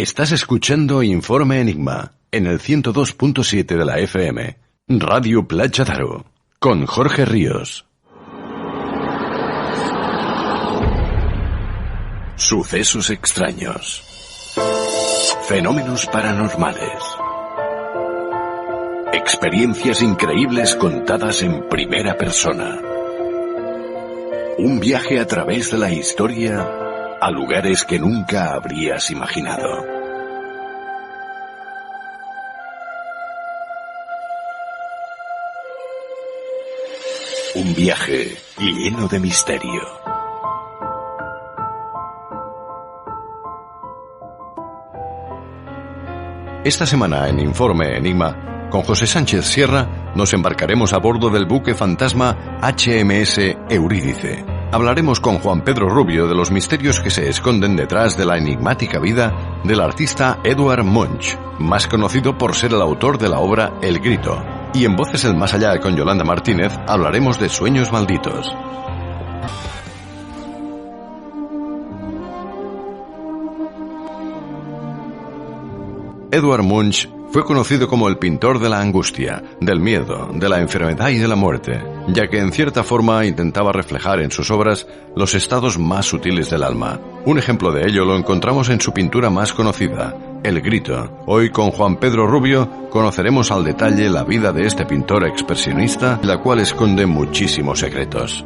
Estás escuchando Informe Enigma en el 102.7 de la FM, Radio Platja d'Aro, con Jorge Ríos. Sucesos extraños. Fenómenos paranormales. Experiencias increíbles contadas en primera persona. Un viaje a través de la historia a lugares que nunca habrías imaginado. Un viaje lleno de misterio. Esta semana en Informe Enigma, con José Sánchez Sierra, nos embarcaremos a bordo del buque fantasma HMS Eurídice. Hablaremos con Juan Pedro Rubio de los misterios que se esconden detrás de la enigmática vida del artista Edvard Munch, más conocido por ser el autor de la obra El Grito. Y en Voces del Más Allá con Yolanda Martínez hablaremos de sueños malditos. Edvard Munch fue conocido como el pintor de la angustia, del miedo, de la enfermedad y de la muerte, ya que en cierta forma intentaba reflejar en sus obras los estados más sutiles del alma. Un ejemplo de ello lo encontramos en su pintura más conocida, El Grito. Hoy con Juan Pedro Rubio conoceremos al detalle la vida de este pintor expresionista, la cual esconde muchísimos secretos.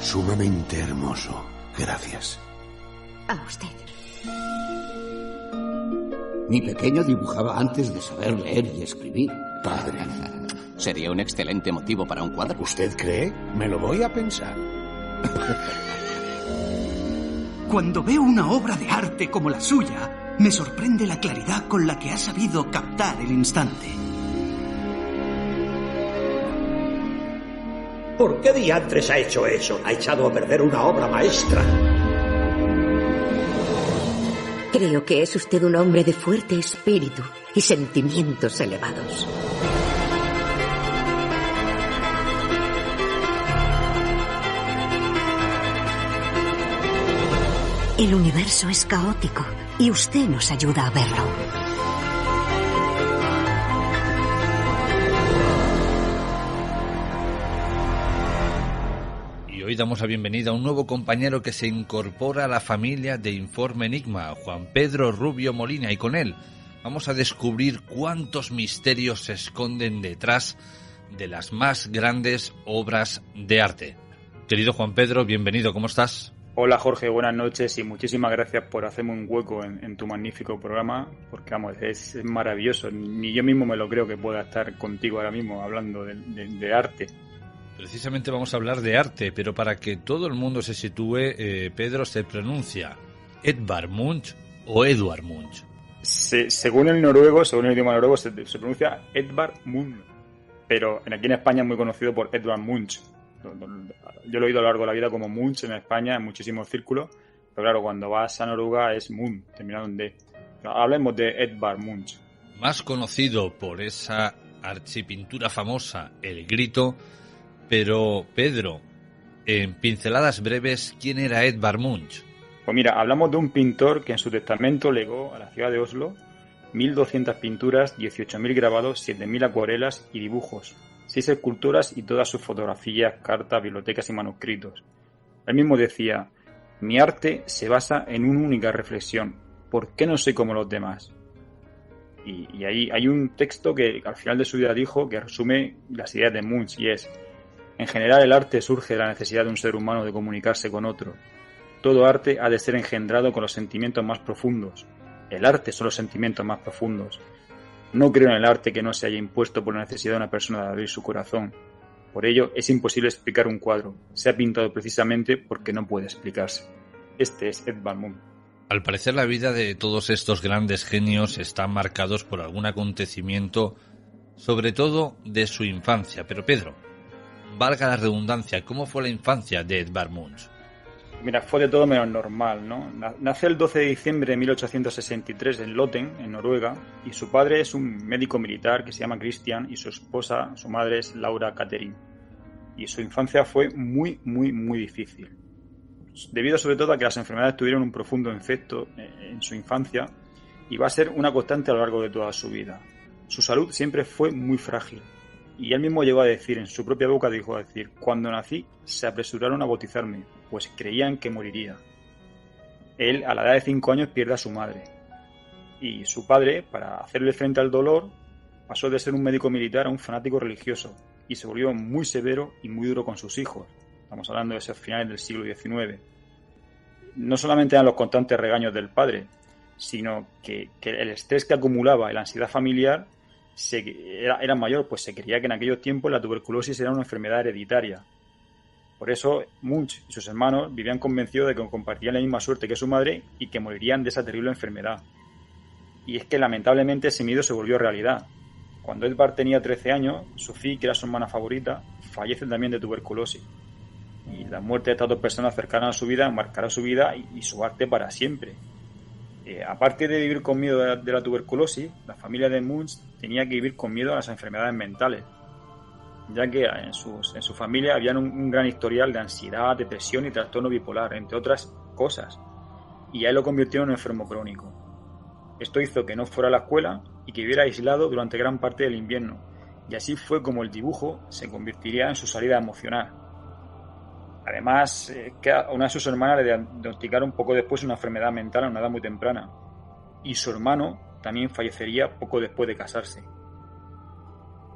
Sumamente hermoso. Gracias. A usted. Mi pequeño dibujaba antes de saber leer y escribir. Padre. Sería un excelente motivo para un cuadro. ¿Usted cree? Me lo voy a pensar. Cuando veo una obra de arte como la suya, me sorprende la claridad con la que ha sabido captar el instante. ¿Por qué diantres ha hecho eso? Ha echado a perder una obra maestra. Creo que es usted un hombre de fuerte espíritu y sentimientos elevados. El universo es caótico y usted nos ayuda a verlo. Hoy damos la bienvenida a un nuevo compañero que se incorpora a la familia de Informe Enigma, Juan Pedro Rubio Molina, y con él vamos a descubrir cuántos misterios se esconden detrás de las más grandes obras de arte. Querido Juan Pedro, bienvenido, ¿cómo estás? Hola Jorge, buenas noches y muchísimas gracias por hacerme un hueco en tu magnífico programa, porque vamos, es maravilloso, ni yo mismo me lo creo que pueda estar contigo ahora mismo hablando de arte. Precisamente vamos a hablar de arte, pero para que todo el mundo se sitúe, Pedro, ¿se pronuncia Edvard Munch o Edvard Munch? Según el noruego, según el idioma noruego, se pronuncia Edvard Munch, pero aquí en España es muy conocido por Edvard Munch. Yo lo he oído a lo largo de la vida como Munch en España, en muchísimos círculos, pero claro, cuando vas a Noruega es Munch, terminado en D. Hablemos de Edvard Munch. Más conocido por esa archipintura famosa, El Grito. Pero, Pedro, en pinceladas breves, ¿quién era Edvard Munch? Pues mira, hablamos de un pintor que en su testamento legó a la ciudad de Oslo 1.200 pinturas, 18.000 grabados, 7.000 acuarelas y dibujos, 6 esculturas y todas sus fotografías, cartas, bibliotecas y manuscritos. Él mismo decía: mi arte se basa en una única reflexión: ¿por qué no soy como los demás? Y ahí hay un texto que al final de su vida dijo que resume las ideas de Munch, y es: en general, el arte surge de la necesidad de un ser humano de comunicarse con otro. Todo arte ha de ser engendrado con los sentimientos más profundos. El arte son los sentimientos más profundos. No creo en el arte que no se haya impuesto por la necesidad de una persona de abrir su corazón. Por ello, es imposible explicar un cuadro. Se ha pintado precisamente porque no puede explicarse. Este es Edvard Munch. Al parecer, la vida de todos estos grandes genios están marcados por algún acontecimiento, sobre todo de su infancia. Pero Pedro, valga la redundancia, ¿cómo fue la infancia de Edvard Munch? Mira, fue de todo menos normal, ¿no? Nace el 12 de diciembre de 1863 en Loten, en Noruega, y su padre es un médico militar que se llama Christian y su esposa, su madre, es Laura Catherine. y su infancia fue muy, muy, muy difícil. Debido sobre todo a que las enfermedades tuvieron un profundo efecto en su infancia y va a ser una constante a lo largo de toda su vida. Su salud siempre fue muy frágil y él mismo llegó a decir, en su propia boca dijo a decir: cuando nací se apresuraron a bautizarme, pues creían que moriría. Él a la edad de 5 años pierde a su madre y su padre, para hacerle frente al dolor, pasó de ser un médico militar a un fanático religioso y se volvió muy severo y muy duro con sus hijos. Estamos hablando de esos finales del siglo XIX. No solamente eran los constantes regaños del padre, sino que el estrés que acumulaba y la ansiedad familiar era mayor, pues se creía que en aquellos tiempos la tuberculosis era una enfermedad hereditaria. Por eso Munch y sus hermanos vivían convencidos de que compartían la misma suerte que su madre y que morirían de esa terrible enfermedad. Y es que lamentablemente ese miedo se volvió realidad. Cuando Edvard tenía 13 años, Sophie, que era su hermana favorita, fallece también de tuberculosis. Y la muerte de estas dos personas cercanas a su vida marcará su vida y su arte para siempre. Aparte de vivir con miedo de la tuberculosis, la familia de Munch tenía que vivir con miedo a las enfermedades mentales, ya que en su familia había un gran historial de ansiedad, depresión y trastorno bipolar, entre otras cosas, y a él lo convirtió en un enfermo crónico. Esto hizo que no fuera a la escuela y que viviera aislado durante gran parte del invierno, y así fue como el dibujo se convertiría en su salida emocional. Además, que a una de sus hermanas le diagnosticaron poco después una enfermedad mental a una edad muy temprana, y su hermano también fallecería poco después de casarse.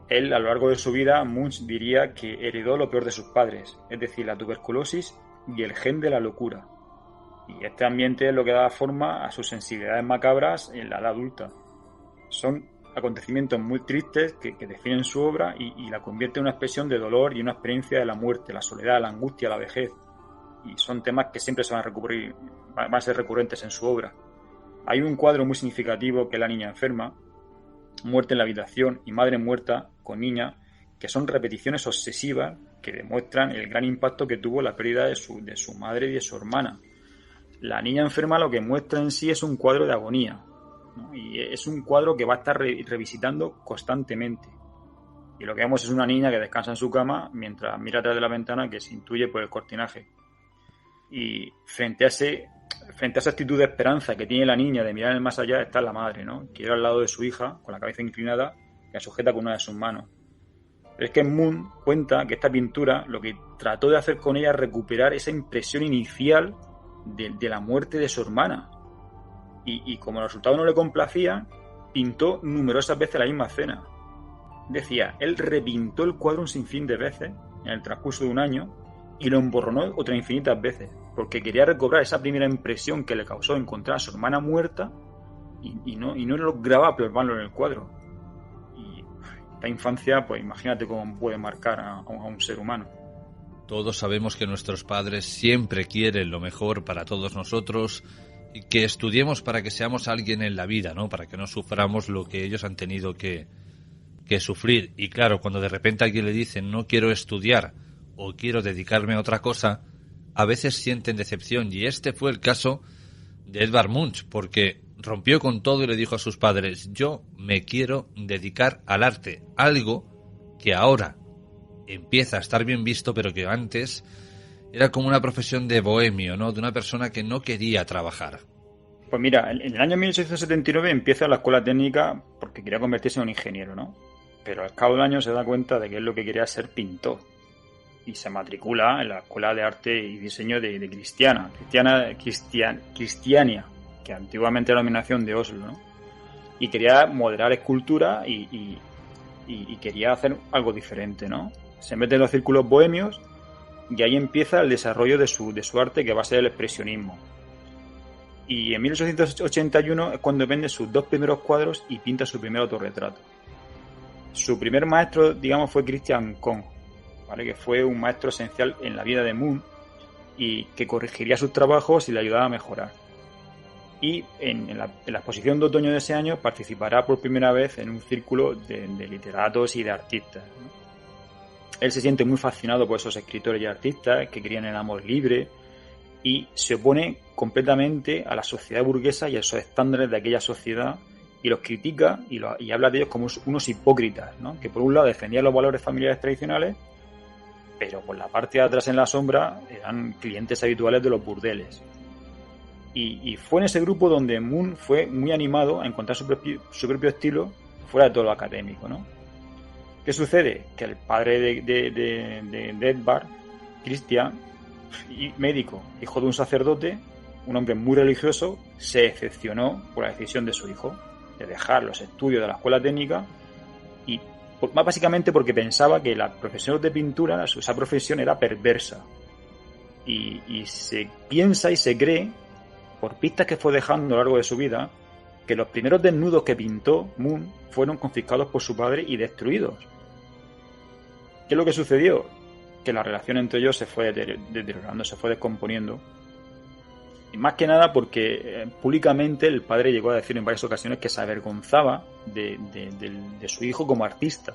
Él, a lo largo de su vida, Munch diría que heredó lo peor de sus padres, es decir, la tuberculosis y el gen de la locura. Y este ambiente es lo que da forma a sus sensibilidades macabras en la edad adulta. Son acontecimientos muy tristes que definen su obra y la convierte en una expresión de dolor y una experiencia de la muerte, la soledad, la angustia, la vejez. Y son temas que siempre se van a ser recurrentes en su obra. Hay un cuadro muy significativo que es La niña enferma, Muerte en la habitación y Madre muerta con niña, que son repeticiones obsesivas que demuestran el gran impacto que tuvo la pérdida de su madre y de su hermana. La niña enferma lo que muestra en sí es un cuadro de agonía, ¿no? Y es un cuadro que va a estar revisitando constantemente. Y lo que vemos es una niña que descansa en su cama mientras mira atrás de la ventana que se intuye por el cortinaje. Y frente a esa actitud de esperanza que tiene la niña de mirar en el más allá está la madre, ¿no? Que iba al lado de su hija con la cabeza inclinada y la sujeta con una de sus manos. Pero es que Moon cuenta que esta pintura lo que trató de hacer con ella es recuperar esa impresión inicial de la muerte de su hermana. Y como el resultado no le complacía, pintó numerosas veces la misma escena. Decía, él repintó el cuadro un sinfín de veces en el transcurso de un año y lo emborronó otras infinitas veces, porque quería recobrar esa primera impresión que le causó encontrar a su hermana muerta y no lograba plasmarlo en el cuadro. Y esta infancia, pues imagínate cómo puede marcar a un ser humano. Todos sabemos que nuestros padres siempre quieren lo mejor para todos nosotros y que estudiemos para que seamos alguien en la vida, ¿no? Para que no suframos lo que ellos han tenido que sufrir. Y claro, cuando de repente a alguien le dicen no quiero estudiar o quiero dedicarme a otra cosa, a veces sienten decepción. Y este fue el caso de Edvard Munch, porque rompió con todo y le dijo a sus padres: yo me quiero dedicar al arte, algo que ahora empieza a estar bien visto, pero que antes era como una profesión de bohemio, ¿no? De una persona que no quería trabajar. Pues mira, en el año 1879 empieza la escuela técnica porque quería convertirse en un ingeniero, ¿no? Pero al cabo del año se da cuenta de que es lo que quería ser pintor. Y se matricula en la Escuela de Arte y Diseño de Cristiania, que antiguamente era la denominación de Oslo, ¿no? Y quería modelar escultura y quería hacer algo diferente, ¿no? Se mete en los círculos bohemios y ahí empieza el desarrollo de su arte, que va a ser el expresionismo. Y en 1881 es cuando vende sus 2 primeros cuadros y pinta su primer autorretrato. Su primer maestro, digamos, fue Christian Kohn, ¿vale? Que fue un maestro esencial en la vida de Moon y que corregiría sus trabajos y le ayudaba a mejorar. Y en la exposición de otoño de ese año participará por primera vez en un círculo de literatos y de artistas, ¿no? Él se siente muy fascinado por esos escritores y artistas que creían en el amor libre y se opone completamente a la sociedad burguesa y a esos estándares de aquella sociedad y los critica y habla de ellos como unos hipócritas, ¿no? Que por un lado defendían los valores familiares tradicionales pero por la parte de atrás en la sombra eran clientes habituales de los burdeles. Y fue en ese grupo donde Moon fue muy animado a encontrar su propio estilo fuera de todo lo académico, ¿no? ¿Qué sucede? Que el padre de Edvard, Christian, médico, hijo de un sacerdote, un hombre muy religioso, se decepcionó por la decisión de su hijo de dejar los estudios de la escuela técnica, y más básicamente porque pensaba que la profesión de pintura, esa profesión era perversa. Y se piensa y se cree, por pistas que fue dejando a lo largo de su vida, que los primeros desnudos que pintó Moon fueron confiscados por su padre y destruidos. ¿Qué es lo que sucedió? Que la relación entre ellos se fue deteriorando, se fue descomponiendo. Y más que nada porque públicamente el padre llegó a decir en varias ocasiones que se avergonzaba de su hijo como artista.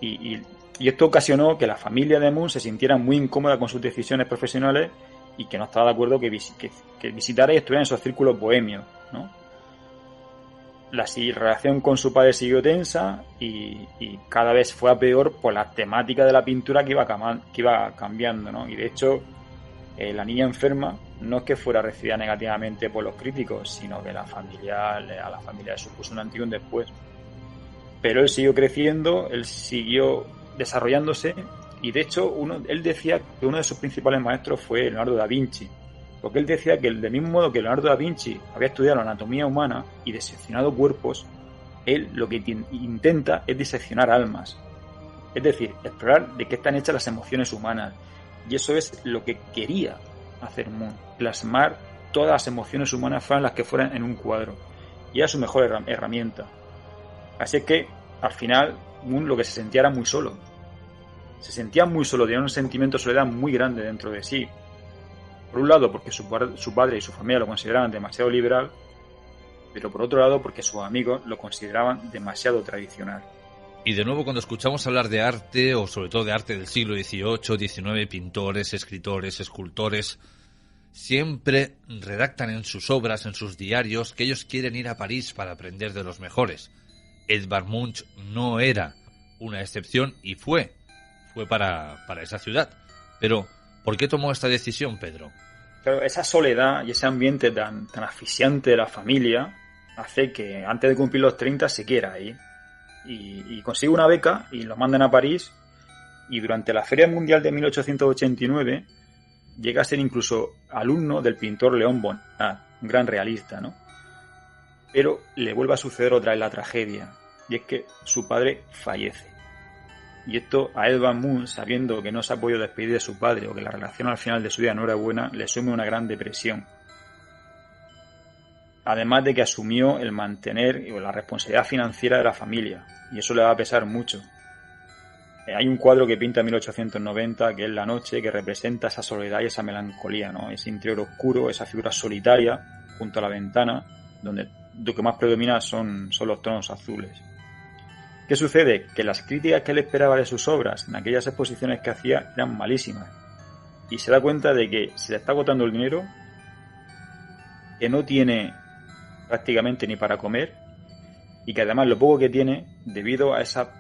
Y esto ocasionó que la familia de Moon se sintiera muy incómoda con sus decisiones profesionales y que no estaba de acuerdo que visitara y estuviera en esos círculos bohemios, ¿no? La relación con su padre siguió tensa y cada vez fue a peor por la temática de la pintura que iba cambiando, ¿no? Y de hecho, la niña enferma no es que fuera recibida negativamente por los críticos, sino que a la familia le supuso un antes y un después. Pero él siguió creciendo, él siguió desarrollándose, y de hecho él decía que uno de sus principales maestros fue Leonardo da Vinci, porque él decía que del mismo modo que Leonardo da Vinci había estudiado la anatomía humana y diseccionado cuerpos, él lo que intenta es diseccionar almas, es decir, explorar de qué están hechas las emociones humanas, y eso es lo que quería hacer Moon, plasmar todas las emociones humanas fueran las que fueran en un cuadro, y era su mejor herramienta. Así es que al final Moon lo que se sentía era muy solo. Se sentía muy solo, tenía un sentimiento de soledad muy grande dentro de sí. Por un lado, porque su padre y su familia lo consideraban demasiado liberal, pero por otro lado, porque sus amigos lo consideraban demasiado tradicional. Y de nuevo, cuando escuchamos hablar de arte, o sobre todo de arte del siglo XVIII, XIX, pintores, escritores, escultores, siempre redactan en sus obras, en sus diarios, que ellos quieren ir a París para aprender de los mejores. Edvard Munch no era una excepción y fue para esa ciudad. Pero, ¿por qué tomó esta decisión, Pedro? Pero esa soledad y ese ambiente tan asfixiante de la familia hace que antes de cumplir los 30 se quiera ir. Y consigue una beca y lo mandan a París, y durante la Feria Mundial de 1889 llega a ser incluso alumno del pintor León Bonnat, un gran realista, ¿no? Pero le vuelve a suceder otra vez la tragedia, y es que su padre fallece. Y esto a Edvard Munch, sabiendo que no se ha podido despedir de su padre o que la relación al final de su vida no era buena, le sume una gran depresión. Además de que asumió el mantener la responsabilidad financiera de la familia, y eso le va a pesar mucho. Hay un cuadro que pinta en 1890, que es La noche, que representa esa soledad y esa melancolía, ¿no? Ese interior oscuro, esa figura solitaria junto a la ventana, donde lo que más predomina son los tonos azules. ¿Qué sucede? Que las críticas que él esperaba de sus obras en aquellas exposiciones que hacía eran malísimas, y se da cuenta de que se le está agotando el dinero, que no tiene prácticamente ni para comer, y que además lo poco que tiene, debido a esa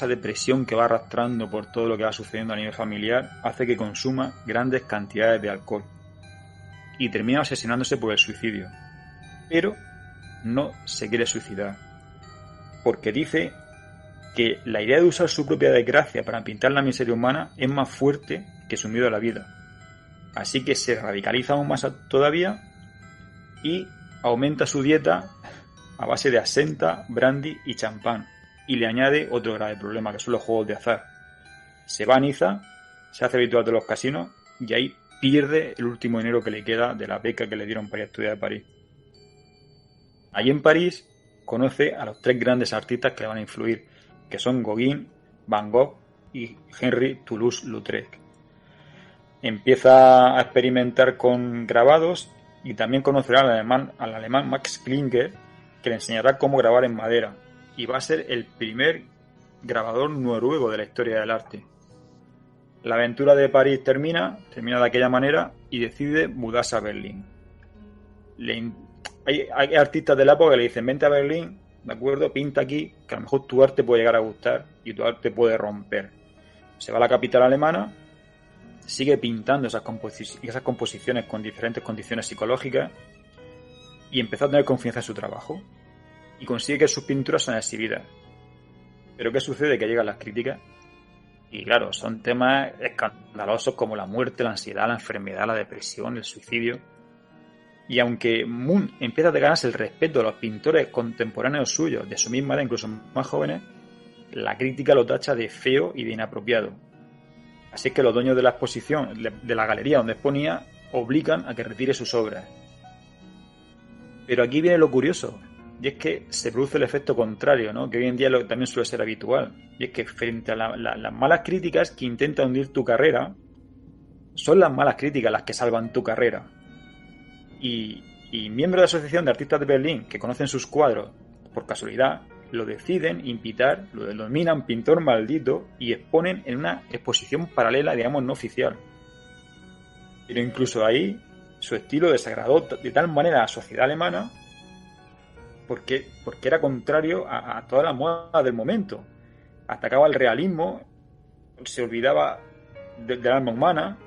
depresión que va arrastrando por todo lo que va sucediendo a nivel familiar, hace que consuma grandes cantidades de alcohol y termina asesinándose por el suicidio. Pero no se quiere suicidar, porque dice que la idea de usar su propia desgracia para pintar la miseria humana es más fuerte que su miedo a la vida. Así que se radicaliza aún más todavía y aumenta su dieta a base de absenta, brandy y champán, y le añade otro grave problema, que son los juegos de azar. Se va a Niza, se hace habitual de los casinos, y ahí pierde el último dinero que le queda de la beca que le dieron para ir a estudiar a París. Allí en París conoce a los 3 grandes artistas que le van a influir, que son Gauguin, Van Gogh y Henri Toulouse-Lautrec. Empieza a experimentar con grabados y también conocerá al alemán Max Klinger, que le enseñará cómo grabar en madera, y va a ser el primer grabador noruego de la historia del arte. La aventura de París termina de aquella manera y decide mudarse a Berlín. Hay artistas de la época que le dicen: vente a Berlín, ¿de acuerdo? Pinta aquí, que a lo mejor tu arte puede llegar a gustar y tu arte puede romper. se va a la capital alemana, sigue pintando esas composiciones con diferentes condiciones psicológicas y empezó a tener confianza en su trabajo y consigue que sus pinturas sean exhibidas. Pero ¿qué sucede? Que llegan las críticas y claro, son temas escandalosos como la muerte, la ansiedad, la enfermedad, la depresión, el suicidio. Y aunque Munch empieza a ganarse el respeto de los pintores contemporáneos suyos, de su misma edad, incluso más jóvenes, la crítica lo tacha de feo y de inapropiado. Así es que los dueños de la exposición, de la galería donde exponía, obligan a que retire sus obras. Pero aquí viene lo curioso, y es que se produce el efecto contrario, ¿no? Que hoy en día también suele ser habitual. Y es que frente a las malas críticas que intentan hundir tu carrera, son las malas críticas las que salvan tu carrera. Y miembros de la Asociación de Artistas de Berlín, que conocen sus cuadros por casualidad, lo deciden invitar, lo denominan pintor maldito y exponen en una exposición paralela, digamos, no oficial. Pero incluso ahí su estilo desagradó de tal manera a la sociedad alemana porque era contrario a todas las modas del momento. Atacaba el realismo, se olvidaba del alma humana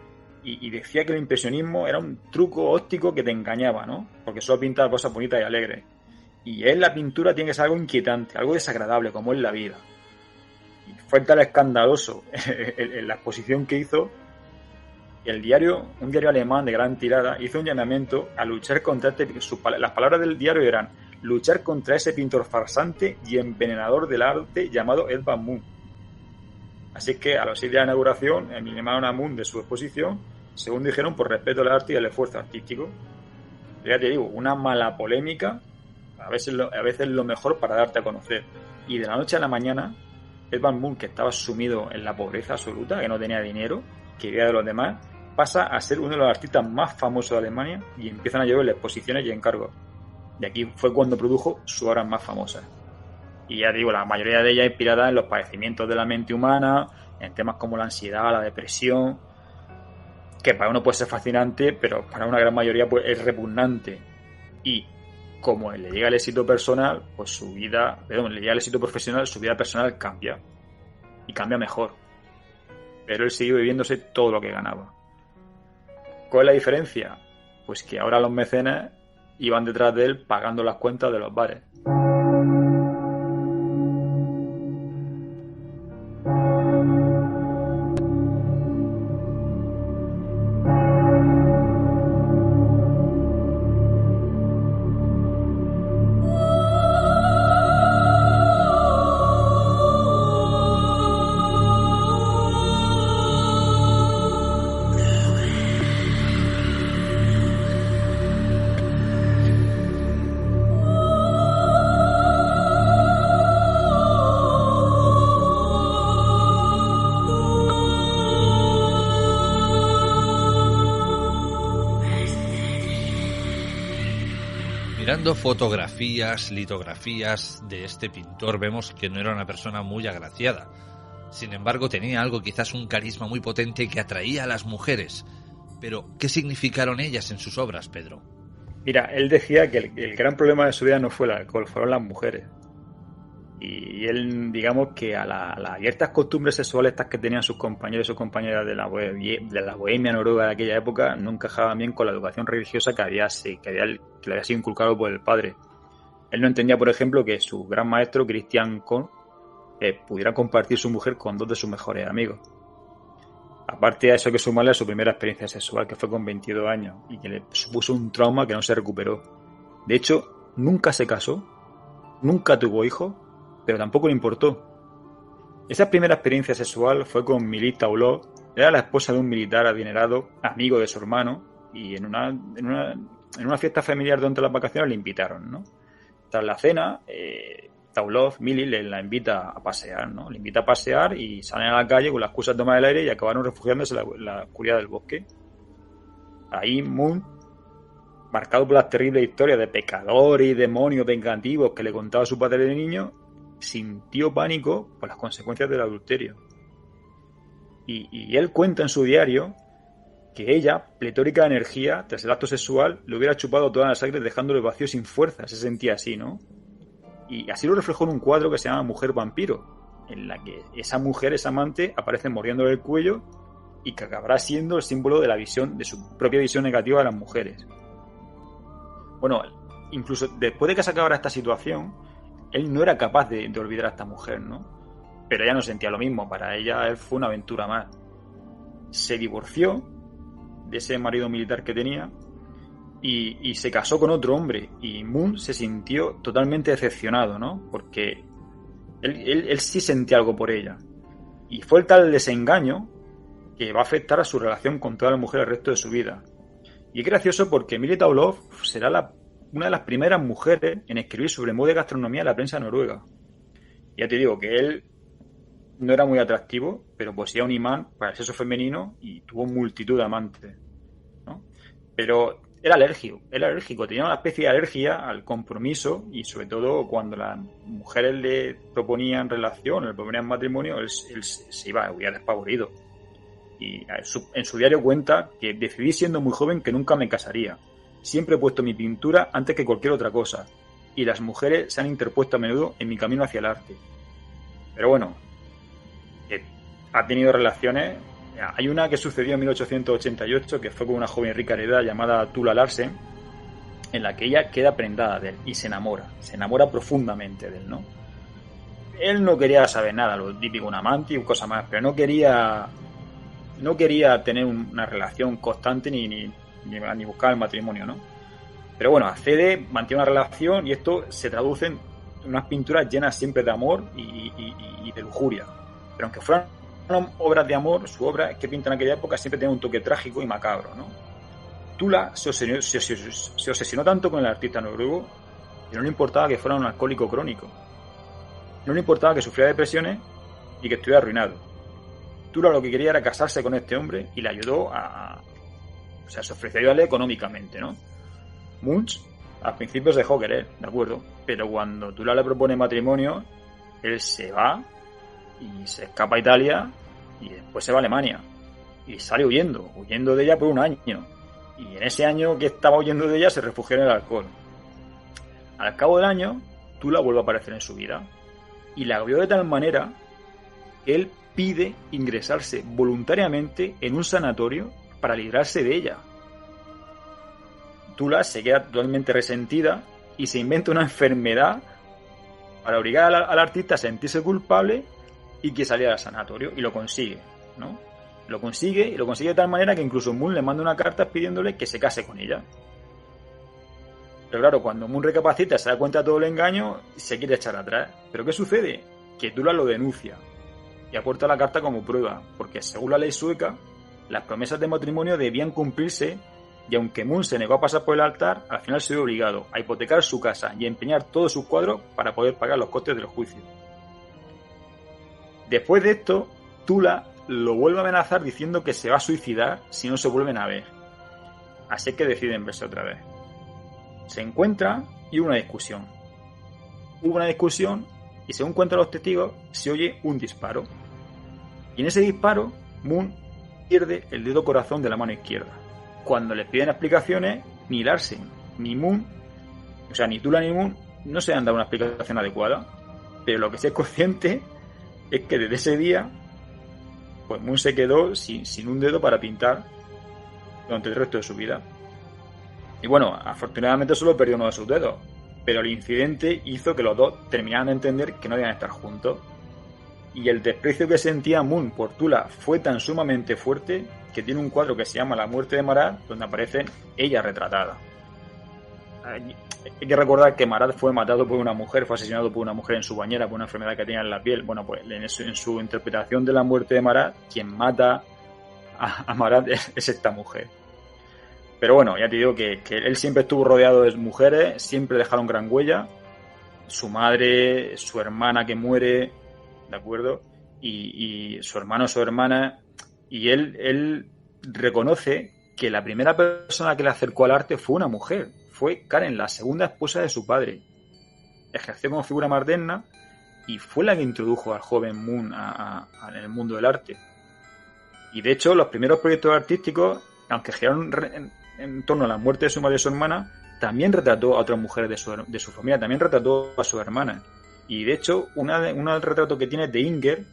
y decía que el impresionismo era un truco óptico que te engañaba, ¿no? Porque solo pintaba cosas bonitas y alegres. Y la pintura tiene que ser algo inquietante, algo desagradable, como es la vida. Y fue tan escandaloso en la exposición que hizo, que un diario alemán de gran tirada, hizo un llamamiento a luchar contra las palabras del diario eran: luchar contra ese pintor farsante y envenenador del arte llamado Edvard Munch. Así es que a los 6 días de la inauguración, llamaron a Munch de su exposición, según dijeron, por respeto al arte y al esfuerzo artístico. Ya te digo, una mala polémica, a veces lo mejor para darte a conocer. Y de la noche a la mañana, Edvard Munch, que estaba sumido en la pobreza absoluta, que no tenía dinero, que vivía de los demás, pasa a ser uno de los artistas más famosos de Alemania y empiezan a llevarle exposiciones y encargos. Y aquí fue cuando produjo sus obras más famosas. Y ya digo, la mayoría de ellas inspiradas en los padecimientos de la mente humana, en temas como la ansiedad, la depresión, que para uno puede ser fascinante, pero para una gran mayoría pues es repugnante. Y como le llega el éxito personal, pues le llega el éxito profesional, su vida personal cambia. Y cambia mejor. Pero él siguió viviéndose todo lo que ganaba. ¿Cuál es la diferencia? Pues que ahora los mecenas iban detrás de él pagando las cuentas de los bares. Mirando fotografías, litografías de este pintor, vemos que no era una persona muy agraciada. Sin embargo, tenía algo, quizás un carisma muy potente que atraía a las mujeres. Pero, ¿qué significaron ellas en sus obras, Pedro? Mira, él decía que el gran problema de su vida no fue el alcohol, fueron las mujeres. Y él, digamos que a las abiertas costumbres sexuales estas que tenían sus compañeros y sus compañeras de la bohemia noruega de aquella época no encajaban bien con la educación religiosa que le había sido inculcado por el padre. Él no entendía, por ejemplo, que su gran maestro, Christian Kohn, pudiera compartir su mujer con 2 de sus mejores amigos. Aparte de eso, hay que sumarle a su primera experiencia sexual, que fue con 22 años, y que le supuso un trauma que no se recuperó. De hecho, nunca se casó, nunca tuvo hijos, pero tampoco le importó. Esa primera experiencia sexual fue con Milit Taulov, era la esposa de un militar adinerado, amigo de su hermano, y en una fiesta familiar durante las vacaciones le invitaron, ¿no? Tras la cena, Taulov, Milit, la invita a pasear, ¿no? Le invita a pasear y salen a la calle con la excusa de tomar el aire y acabaron refugiándose en la oscuridad del bosque. Ahí Munch, marcado por las terribles historias de pecadores y demonios vengativos que le contaba su padre de niño, sintió pánico por las consecuencias del adulterio. Y él cuenta en su diario que ella, pletórica de energía, tras el acto sexual, le hubiera chupado toda la sangre dejándole vacío sin fuerza. Se sentía así, ¿no? Y así lo reflejó en un cuadro que se llama Mujer Vampiro, en la que esa mujer, esa amante, aparece mordiéndole el cuello y que acabará siendo el símbolo de la visión, de su propia visión negativa de las mujeres. Bueno, incluso después de que se acabara esta situación, él no era capaz de olvidar a esta mujer, ¿no? Pero ella no sentía lo mismo, para ella él fue una aventura más. Se divorció de ese marido militar que tenía y se casó con otro hombre, y Moon se sintió totalmente decepcionado, ¿no? Porque él sí sentía algo por ella, y fue el tal desengaño que va a afectar a su relación con toda la mujer el resto de su vida. Y es gracioso porque Emilie Taulov será una de las primeras mujeres en escribir sobre moda y gastronomía en la prensa noruega. Ya te digo que él no era muy atractivo, pero poseía un imán para el sexo femenino y tuvo multitud de amantes, ¿no? Pero era alérgico, tenía una especie de alergia al compromiso, y sobre todo cuando las mujeres le proponían relación, le proponían matrimonio, él se iba, huía despavorido. Y en su diario cuenta que decidí siendo muy joven que nunca me casaría. Siempre he puesto mi pintura antes que cualquier otra cosa, y las mujeres se han interpuesto a menudo en mi camino hacia el arte. Pero bueno, ha tenido relaciones. Hay una que sucedió en 1888, que fue con una joven rica heredera llamada Tula Larsen, en la que ella queda prendada de él y se enamora profundamente de él, ¿no? Él no quería saber nada, lo típico, un amante y cosas más, pero no quería tener una relación constante ni buscar el matrimonio, ¿no? Pero bueno, accede, mantiene una relación, y esto se traduce en unas pinturas llenas siempre de amor y de lujuria. Pero aunque fueran obras de amor, su obra que pinta en aquella época siempre tenía un toque trágico y macabro, ¿no? Tula se obsesionó tanto con el artista noruego que no le importaba que fuera un alcohólico crónico. No le importaba que sufriera depresiones y que estuviera arruinado. Tula lo que quería era casarse con este hombre y le ayudó se ofreció a ayudarle económicamente, ¿no? Munch al principio se dejó querer, ¿de acuerdo? Pero cuando Tula le propone matrimonio, él se va y se escapa a Italia y después se va a Alemania y sale huyendo de ella por un año, y en ese año que estaba huyendo de ella se refugió en el alcohol. Al cabo del año, Tula vuelve a aparecer en su vida y la agobió de tal manera que él pide ingresarse voluntariamente en un sanatorio para librarse de ella. Tula se queda totalmente resentida y se inventa una enfermedad para obligar al artista a sentirse culpable y que saliera al sanatorio, y lo consigue, ¿no? Lo consigue de tal manera que incluso Moon le manda una carta pidiéndole que se case con ella. Pero claro, cuando Moon recapacita, se da cuenta de todo el engaño y se quiere echar atrás. ¿Pero qué sucede? Que Tula lo denuncia y aporta la carta como prueba, porque según la ley sueca, las promesas de matrimonio debían cumplirse, y aunque Moon se negó a pasar por el altar, al final se vio obligado a hipotecar su casa y a empeñar todos sus cuadros para poder pagar los costes del juicio. Después de esto, Tula lo vuelve a amenazar diciendo que se va a suicidar si no se vuelven a ver. Así que deciden verse otra vez. Se encuentran y hubo una discusión. Y según cuentan los testigos, se oye un disparo. Y en ese disparo, Moon pierde el dedo corazón de la mano izquierda. Cuando les piden explicaciones, ni Larsen ni Moon, o sea, ni Tula ni Moon, no se han dado una explicación adecuada. Pero lo que sí es consciente es que desde ese día, pues Moon se quedó sin un dedo para pintar durante el resto de su vida. Y bueno, afortunadamente solo perdió uno de sus dedos, pero el incidente hizo que los dos terminaran de entender que no debían estar juntos. Y el desprecio que sentía Moon por Tula fue tan sumamente fuerte que tiene un cuadro que se llama La muerte de Marat, donde aparece ella retratada. Hay que recordar que Marat fue matado por una mujer, fue asesinado por una mujer en su bañera por una enfermedad que tenía en la piel. Bueno, pues en su interpretación de La muerte de Marat, quien mata a Marat es esta mujer. Pero bueno, ya te digo que él siempre estuvo rodeado de mujeres, siempre dejaron gran huella. Su madre, su hermana que muere, ¿de acuerdo? Y su hermano, su hermana. Y él reconoce que la primera persona que le acercó al arte fue una mujer. Fue Karen, la segunda esposa de su padre. Ejerció como figura materna y fue la que introdujo al joven Moon en el mundo del arte. Y de hecho, los primeros proyectos artísticos, aunque giraron en torno a la muerte de su madre y su hermana, también retrató a otras mujeres de su familia, también retrató a su hermana. Y de hecho, uno del retrato que tiene es de Inger,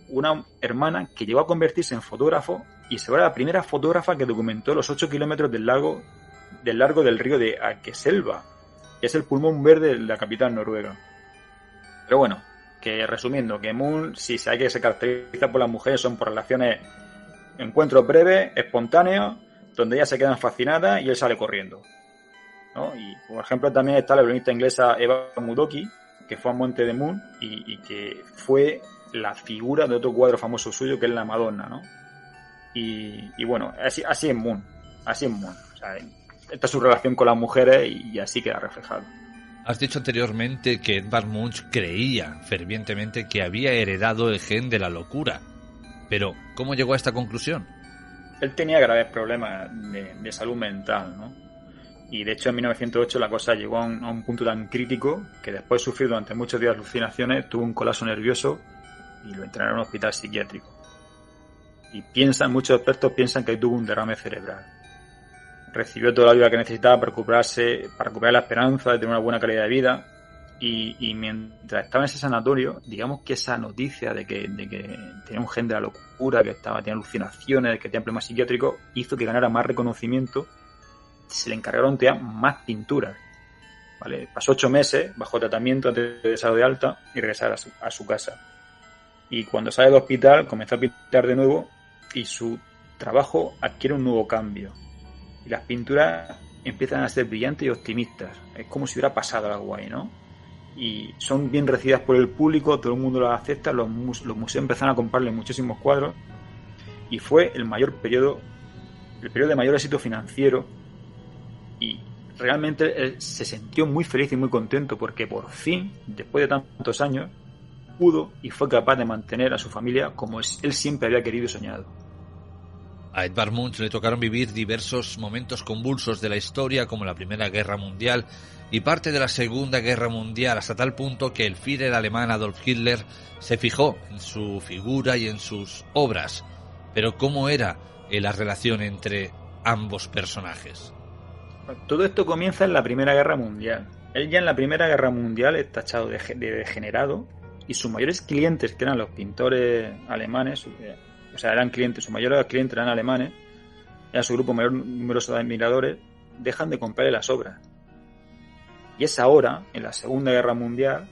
una hermana que llegó a convertirse en fotógrafo y se fue la primera fotógrafa que documentó los 8 kilómetros del largo del río de Akeselva, que es el pulmón verde de la capital noruega. Pero bueno, que resumiendo, que Moon, si hay que se caracteriza por las mujeres, son por relaciones, encuentros breves, espontáneos, donde ellas se quedan fascinadas y él sale corriendo, ¿no? Y por ejemplo también está la violinista inglesa Eva Mudoki, que fue amante de Moon y que fue la figura de otro cuadro famoso suyo, que es la Madonna, ¿no? Y bueno, así es Moon. O sea, esta es su relación con las mujeres y así queda reflejado. Has dicho anteriormente que Edvard Munch creía fervientemente que había heredado el gen de la locura. Pero, ¿cómo llegó a esta conclusión? Él tenía graves problemas de salud mental, ¿no? Y de hecho en 1908 la cosa llegó a un punto tan crítico que después de sufrir durante muchos días alucinaciones tuvo un colapso nervioso y lo internaron en un hospital psiquiátrico. Y muchos expertos piensan que tuvo un derrame cerebral. Recibió toda la ayuda que necesitaba para recuperar la esperanza de tener una buena calidad de vida. Y mientras estaba en ese sanatorio, digamos que esa noticia de que tenía un gen de la locura, que tenía alucinaciones, que tenía problemas psiquiátricos, hizo que ganara más reconocimiento. Se le encargaron todavía más pinturas, ¿vale? Pasó 8 meses bajo tratamiento antes de ser de alta y regresar a su casa. Y cuando sale del hospital comenzó a pintar de nuevo y su trabajo adquiere un nuevo cambio. Y las pinturas empiezan a ser brillantes y optimistas. Es como si hubiera pasado algo ahí, ¿no? Y son bien recibidas por el público, todo el mundo las acepta, los museos empezaron a comprarle muchísimos cuadros y fue el periodo de mayor éxito financiero. Y realmente él se sintió muy feliz y muy contento porque por fin, después de tantos años, pudo y fue capaz de mantener a su familia como él siempre había querido y soñado. A Edvard Munch le tocaron vivir diversos momentos convulsos de la historia, como la Primera Guerra Mundial y parte de la Segunda Guerra Mundial, hasta tal punto que el Führer alemán Adolf Hitler se fijó en su figura y en sus obras. Pero ¿cómo era la relación entre ambos personajes? Todo esto comienza en la Primera Guerra Mundial. Él ya en la Primera Guerra Mundial es tachado de degenerado y sus mayores clientes, que eran los pintores alemanes, sus mayores clientes eran alemanes, era su grupo mayor numeroso de admiradores, dejan de comprarle las obras. Y es ahora, en la Segunda Guerra Mundial,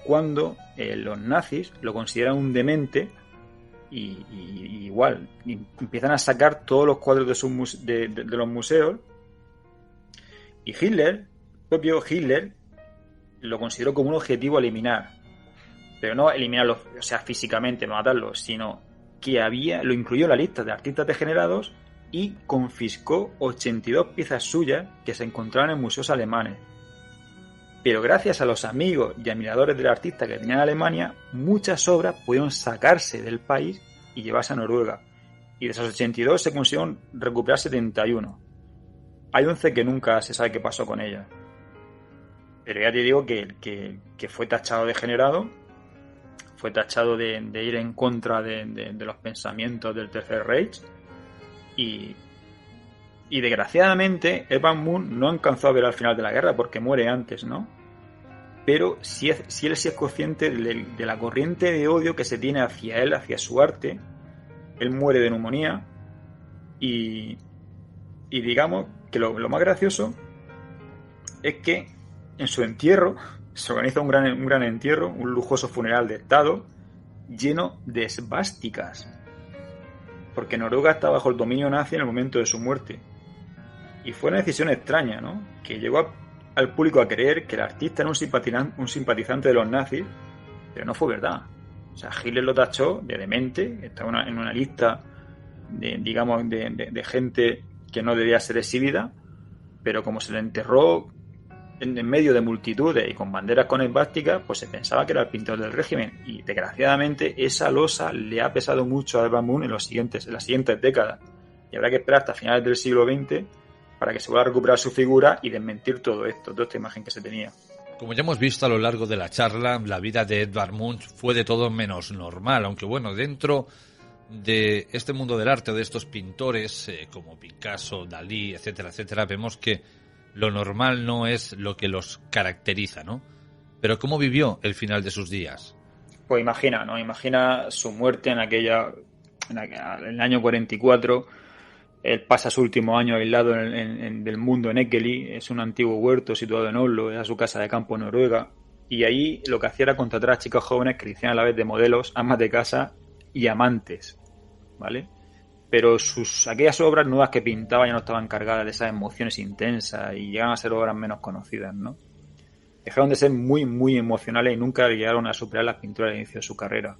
cuando los nazis lo consideran un demente y igual empiezan a sacar todos los cuadros de los museos. Y propio Hitler, lo consideró como un objetivo a eliminar. Pero no eliminarlo, o sea, físicamente, matarlo, sino que lo incluyó en la lista de artistas degenerados y confiscó 82 piezas suyas que se encontraban en museos alemanes. Pero gracias a los amigos y admiradores del artista que tenía en Alemania, muchas obras pudieron sacarse del país y llevarse a Noruega. Y de esos 82 se consiguieron recuperar 71. Hay 11 que nunca se sabe qué pasó con ellas. Pero ya te digo que fue tachado de degenerado, fue tachado de ir en contra de los pensamientos del Tercer Reich. Y desgraciadamente Edvard Munch no alcanzó a ver al final de la guerra porque muere antes, ¿no? Pero si él sí es consciente de la corriente de odio que se tiene hacia él, hacia su arte. Él muere de neumonía y digamos que lo más gracioso es que en su entierro se organiza un gran entierro, un lujoso funeral de estado lleno de esvásticas, porque Noruega está bajo el dominio nazi en el momento de su muerte. Y fue una decisión extraña, ¿no? Que llegó al público a creer que el artista era un simpatizante de los nazis, pero no fue verdad. O sea, Hitler lo tachó de demente, estaba en una lista de gente que no debía ser exhibida, pero como se le enterró en medio de multitudes y con banderas con esvásticas, pues se pensaba que era el pintor del régimen. Y desgraciadamente esa losa le ha pesado mucho a Edvard Munch en las siguientes décadas. Y habrá que esperar hasta finales del siglo XX para que se vuelva a recuperar su figura y desmentir toda esta imagen que se tenía. Como ya hemos visto a lo largo de la charla, la vida de Edvard Munch fue de todo menos normal, aunque bueno, dentro de este mundo del arte, de estos pintores como Picasso, Dalí, etcétera, etcétera, vemos que lo normal no es lo que los caracteriza, ¿no? Pero ¿cómo vivió el final de sus días? Pues imagina, ¿no? Imagina su muerte en el año 44. Él pasa su último año aislado del mundo en Ekeli. Es un antiguo huerto situado en Oslo, era su casa de campo en Noruega. Y ahí lo que hacía era contratar a chicas jóvenes que le hicieran a la vez de modelos, amas de casa y amantes, ¿vale? Pero aquellas obras nuevas que pintaba ya no estaban cargadas de esas emociones intensas y llegaban a ser obras menos conocidas, ¿no? Dejaron de ser muy, muy emocionales y nunca llegaron a superar las pinturas al inicio de su carrera.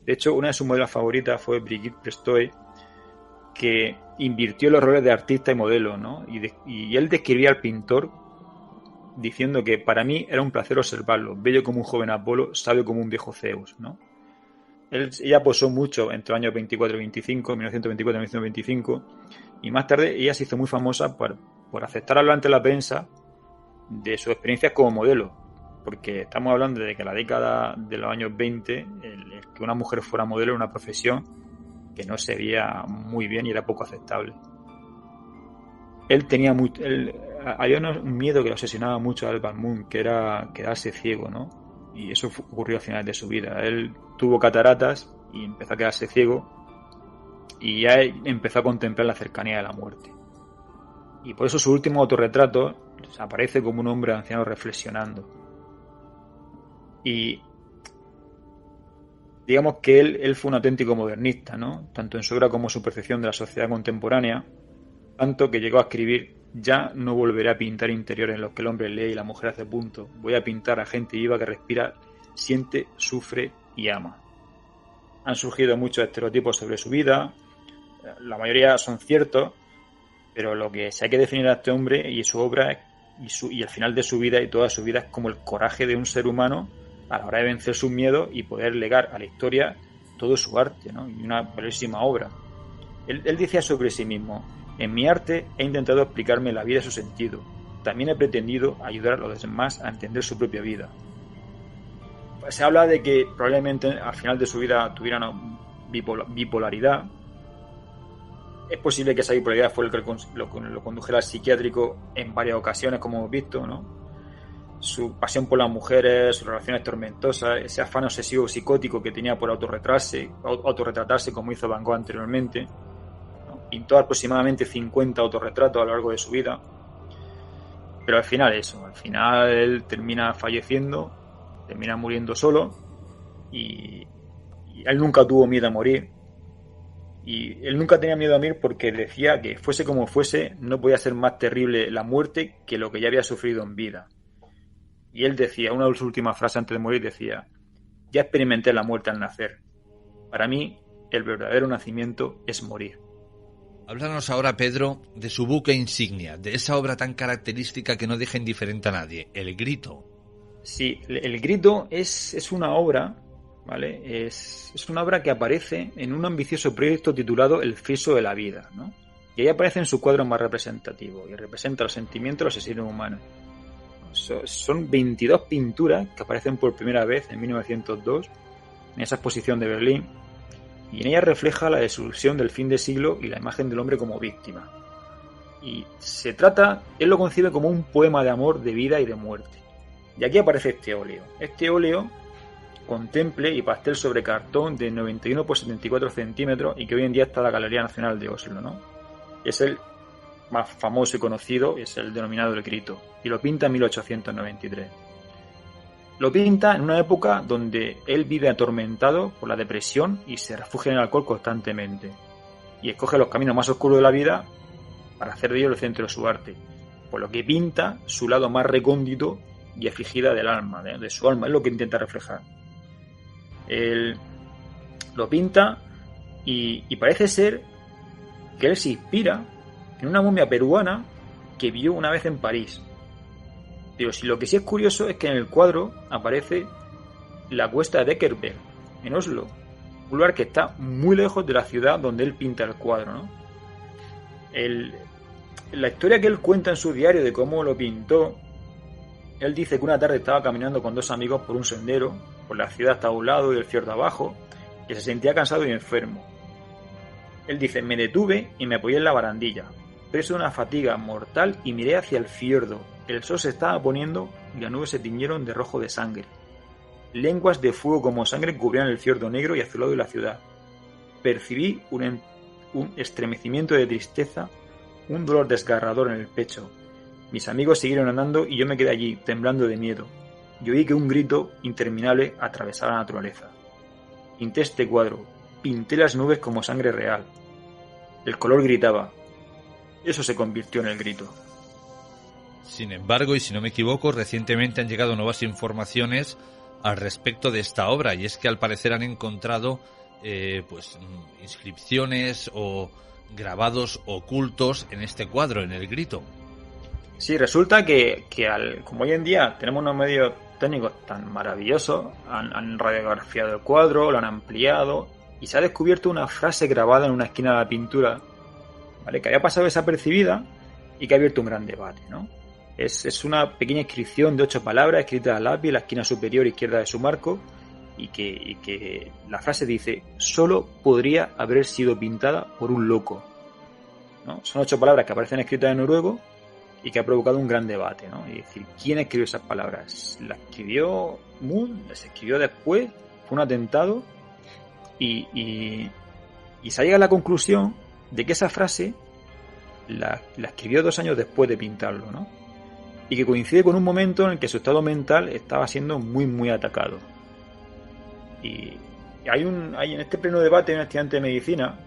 De hecho, una de sus modelos favoritas fue Brigitte Prestoy, que invirtió los roles de artista y modelo, ¿no? Y él describía al pintor diciendo que para mí era un placer observarlo, bello como un joven Apolo, sabio como un viejo Zeus, ¿no? Ella posó mucho entre los años 24 y 25, 1924 y 1925, y más tarde ella se hizo muy famosa por aceptar hablar ante la prensa de sus experiencias como modelo, porque estamos hablando de que la década de los años 20, el que una mujer fuera modelo era una profesión que no se veía muy bien y era poco aceptable. Había un miedo que le obsesionaba mucho a Albert Moon, que era quedarse ciego, ¿no? Y eso ocurrió al final de su vida. Él tuvo cataratas y empezó a quedarse ciego y ya empezó a contemplar la cercanía de la muerte. Y por eso su último autorretrato aparece como un hombre anciano reflexionando. Y digamos que él fue un auténtico modernista, ¿no? Tanto en su obra como en su percepción de la sociedad contemporánea, tanto que llegó a escribir: ya no volveré a pintar interiores en los que el hombre lee y la mujer hace punto. Voy a pintar a gente viva que respira, siente, sufre y ama. Han surgido muchos estereotipos sobre su vida, la mayoría son ciertos, pero lo que se hay que definir a este hombre y su obra y el final de su vida y toda su vida es como el coraje de un ser humano a la hora de vencer sus miedos y poder legar a la historia todo su arte, ¿no? Y una bellísima obra. Él decía sobre sí mismo: en mi arte he intentado explicarme la vida y su sentido. También he pretendido ayudar a los demás a entender su propia vida. Se habla de que probablemente al final de su vida tuviera una bipolaridad. Es posible que esa bipolaridad fue lo que lo condujera al psiquiátrico en varias ocasiones, como hemos visto, ¿no? Su pasión por las mujeres, sus relaciones tormentosas, ese afán obsesivo psicótico que tenía por autorretratarse como hizo Van Gogh anteriormente, ¿no? Pintó aproximadamente 50 autorretratos a lo largo de su vida. Pero al final él termina falleciendo, termina muriendo solo y él nunca tuvo miedo a morir. Y él nunca tenía miedo a morir porque decía que fuese como fuese, no podía ser más terrible la muerte que lo que ya había sufrido en vida. Y él decía, una de sus últimas frases antes de morir decía: ya experimenté la muerte al nacer. Para mí, el verdadero nacimiento es morir. Háblanos ahora, Pedro, de su buque insignia, de esa obra tan característica que no deja indiferente a nadie, El Grito. Sí, El Grito es una obra, ¿vale? Es una obra que aparece en un ambicioso proyecto titulado El friso de la vida, ¿no? Y ahí aparece en su cuadro más representativo y representa los sentimientos de los asesinos humanos. Son 22 pinturas que aparecen por primera vez en 1902 en esa exposición de Berlín, y en ella refleja la desilusión del fin de siglo y la imagen del hombre como víctima. Y él lo concibe como un poema de amor, de vida y de muerte. Y aquí aparece este óleo. Este óleo con temple y pastel sobre cartón de 91 por 74 centímetros y que hoy en día está en la Galería Nacional de Oslo, ¿no? Es el más famoso y conocido, es el denominado El Grito, y lo pinta en 1893. Lo pinta en una época donde él vive atormentado por la depresión y se refugia en el alcohol constantemente, y escoge los caminos más oscuros de la vida para hacer de ello el centro de su arte, por lo que pinta su lado más recóndito y afligida del alma, de su alma, es lo que intenta reflejar. Él lo pinta y parece ser que él se inspira en una momia peruana que vio una vez en París. Pero lo que sí es curioso es que en el cuadro aparece la cuesta de Ekeberg, en Oslo, un lugar que está muy lejos de la ciudad donde él pinta el cuadro, ¿no? La historia que él cuenta en su diario de cómo lo pintó, él dice que una tarde estaba caminando con dos amigos por un sendero, por la ciudad hasta un lado y el fiordo abajo, que se sentía cansado y enfermo. Él dice: me detuve y me apoyé en la barandilla, preso de una fatiga mortal y miré hacia el fiordo. El sol se estaba poniendo y las nubes se tiñeron de rojo de sangre. Lenguas de fuego como sangre cubrían el fiordo negro y azulado de la ciudad. Percibí un estremecimiento de tristeza, un dolor desgarrador en el pecho. Mis amigos siguieron andando y yo me quedé allí, temblando de miedo. Y oí que un grito interminable atravesaba la naturaleza. Pinté este cuadro, pinté las nubes como sangre real. El color gritaba. Eso se convirtió en el grito. Sin embargo, y si no me equivoco, recientemente han llegado nuevas informaciones al respecto de esta obra, y es que al parecer han encontrado inscripciones o grabados ocultos en este cuadro, en el grito. Sí, resulta que como hoy en día tenemos unos medios técnicos tan maravillosos, han radiografiado el cuadro, lo han ampliado y se ha descubierto una frase grabada en una esquina de la pintura, ¿vale?, que había pasado desapercibida y que ha abierto un gran debate, ¿no? Es una pequeña inscripción de 8 palabras escritas a lápiz en la esquina superior izquierda de su marco y que la frase dice: solo podría haber sido pintada por un loco, ¿no? Son 8 palabras que aparecen escritas en noruego y que ha provocado un gran debate, ¿no? Y decir, ¿quién escribió esas palabras? ¿La escribió Moon? ¿Se escribió después? ¿Fue un atentado? Y se ha llegado a la conclusión de que esa frase la escribió 2 años después de pintarlo, ¿no? Y que coincide con un momento en el que su estado mental estaba siendo muy, muy atacado. Y hay en este pleno debate un estudiante de medicina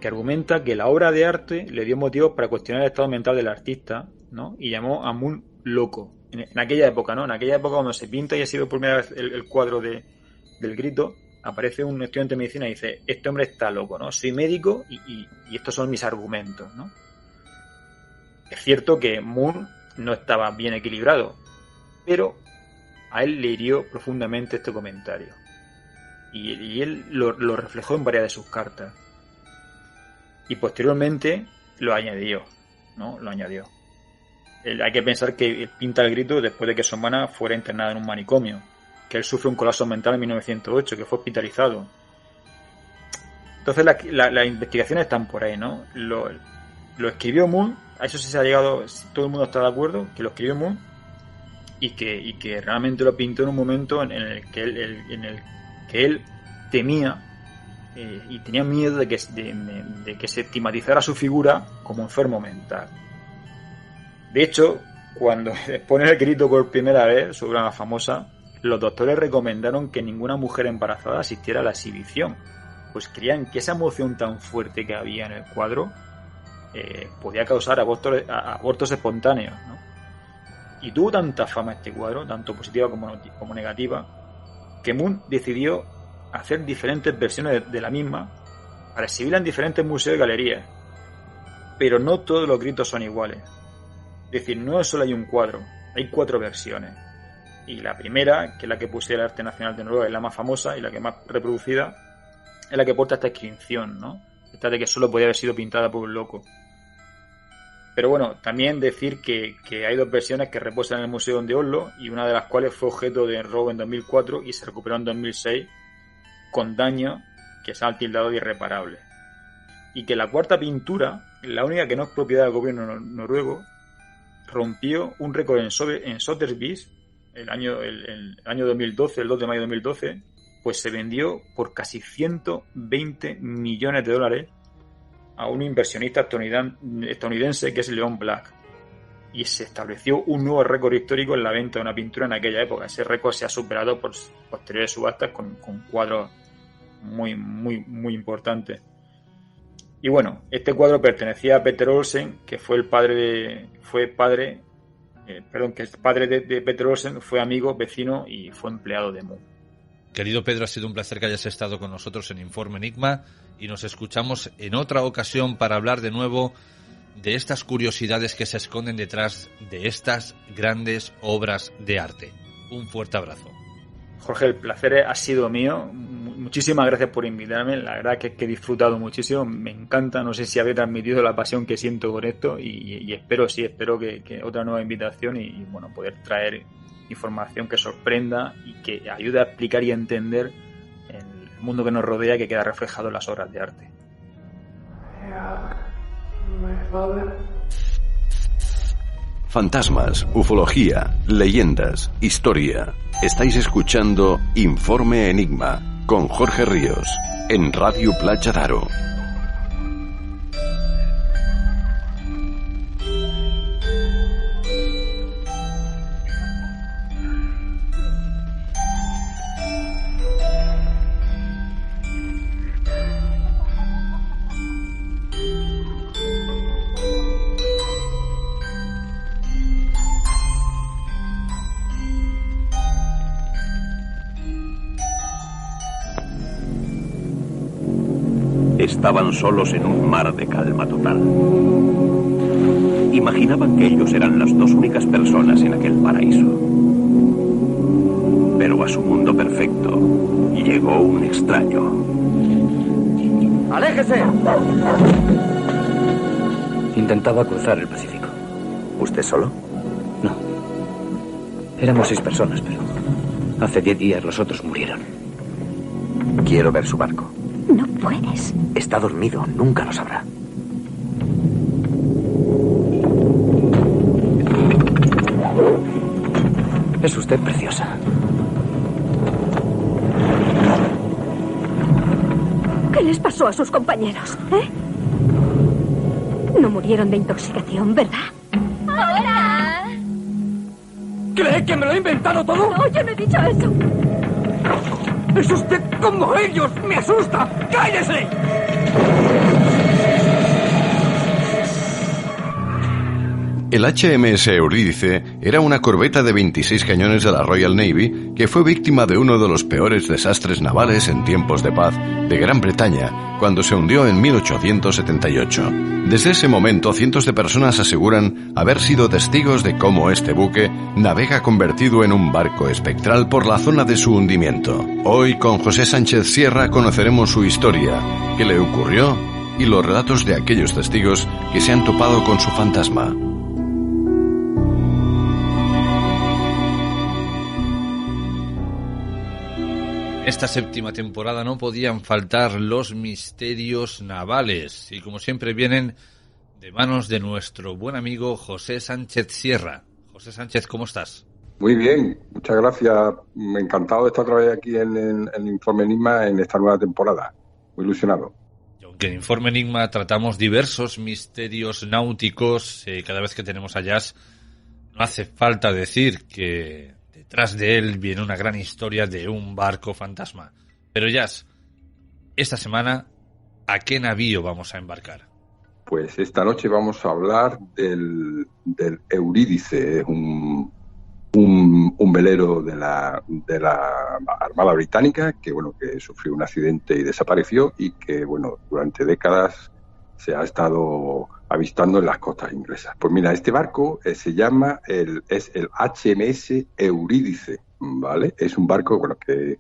que argumenta que la obra de arte le dio motivos para cuestionar el estado mental del artista, ¿no? Y llamó a Moon loco. En aquella época, ¿no? En aquella época, cuando se pinta y ha sido por primera vez el cuadro del grito, aparece un estudiante de medicina y dice: este hombre está loco, ¿no? Soy médico y estos son mis argumentos, ¿no? Es cierto que Moon no estaba bien equilibrado, pero a él le hirió profundamente este comentario. Y él lo reflejó en varias de sus cartas. Y posteriormente lo añadió, ¿no? Lo añadió. Hay que pensar que pinta el grito después de que su hermana fuera internada en un manicomio, que él sufre un colapso mental en 1908, que fue hospitalizado. Entonces las investigaciones están por ahí, ¿no? Lo escribió Moon, a eso sí se ha llegado, todo el mundo está de acuerdo, que lo escribió Moon y que realmente lo pintó en un momento en el que él temía y tenía miedo de que se estigmatizara su figura como enfermo mental. De hecho, cuando expone el grito por primera vez, su obra más famosa, los doctores recomendaron que ninguna mujer embarazada asistiera a la exhibición, pues creían que esa emoción tan fuerte que había en el cuadro podía causar abortos espontáneos, ¿no? Y tuvo tanta fama este cuadro, tanto positiva como negativa, que Moon decidió hacer diferentes versiones de la misma para exhibirla en diferentes museos y galerías. Pero no todos los gritos son iguales. Es decir, no solo hay un cuadro, hay 4 versiones. Y la primera, que es la que puse el Arte Nacional de Noruega, es la más famosa y la que más reproducida, es la que porta esta inscripción, ¿no? Esta de que solo podía haber sido pintada por un loco. Pero bueno, también decir que hay 2 versiones que reposan en el Museo de Oslo, y una de las cuales fue objeto de robo en 2004 y se recuperó en 2006 con daños que se han tildado de irreparables. Y que la 4ª pintura, la única que no es propiedad del gobierno noruego, rompió un récord en Sotheby's el año 2012, el 2 de mayo de 2012, pues se vendió por casi 120 millones de dólares a un inversionista estadounidense que es Leon Black. Y se estableció un nuevo récord histórico en la venta de una pintura en aquella época. Ese récord se ha superado por posteriores subastas con cuadros muy, muy, muy importantes. Y bueno, este cuadro pertenecía a Peter Olsen, que fue padre de Peter Olsen, fue amigo, vecino y fue empleado de Moon. Querido Pedro, ha sido un placer que hayas estado con nosotros en Informe Enigma y nos escuchamos en otra ocasión para hablar de nuevo de estas curiosidades que se esconden detrás de estas grandes obras de arte. Un fuerte abrazo. Jorge, el placer ha sido mío. Muchísimas gracias por invitarme. La verdad que he disfrutado muchísimo. Me encanta. No sé si habré transmitido la pasión que siento por esto y espero que otra nueva invitación y bueno, poder traer información que sorprenda y que ayude a explicar y a entender el mundo que nos rodea, que queda reflejado en las obras de arte. Fantasmas, ufología, leyendas, historia. Estáis escuchando Informe Enigma con Jorge Ríos en Radio Playa Daro. Estaban solos en un mar de calma total. Imaginaban que ellos eran las dos únicas personas en aquel paraíso. Pero a su mundo perfecto llegó un extraño. ¡Aléjese! Intentaba cruzar el Pacífico. ¿Usted solo? No. Éramos 6 personas, pero hace 10 días los otros murieron. Quiero ver su barco. No puedes. Está dormido, nunca lo sabrá. Es usted preciosa. ¿Qué les pasó a sus compañeros, No murieron de intoxicación, ¿verdad? ¡Hola! ¿Cree que me lo he inventado todo? No, yo no he dicho eso. ¡Es usted como ellos! ¡Me asusta! ¡Cállese! El HMS Eurídice era una corbeta de 26 cañones de la Royal Navy que fue víctima de uno de los peores desastres navales en tiempos de paz de Gran Bretaña, cuando se hundió en 1878. Desde ese momento, cientos de personas aseguran haber sido testigos de cómo este buque navega convertido en un barco espectral por la zona de su hundimiento. Hoy, con José Sánchez Sierra, conoceremos su historia, qué le ocurrió y los relatos de aquellos testigos que se han topado con su fantasma. Esta séptima temporada no podían faltar los misterios navales y como siempre vienen de manos de nuestro buen amigo José Sánchez Sierra. José Sánchez, ¿cómo estás? Muy bien, muchas gracias. Encantado de estar otra vez aquí en Informe Enigma en esta nueva temporada. Muy ilusionado. Y aunque en Informe Enigma tratamos diversos misterios náuticos, cada vez que tenemos a Jazz, no hace falta decir que detrás de él viene una gran historia de un barco fantasma. Pero Jazz, esta semana, ¿a qué navío vamos a embarcar? Pues esta noche vamos a hablar del Eurídice, un velero de la Armada Británica que sufrió un accidente y desapareció y que durante décadas se ha estado avistando en las costas inglesas. Pues mira, este barco se llama el HMS Eurídice, ¿vale? Es un barco que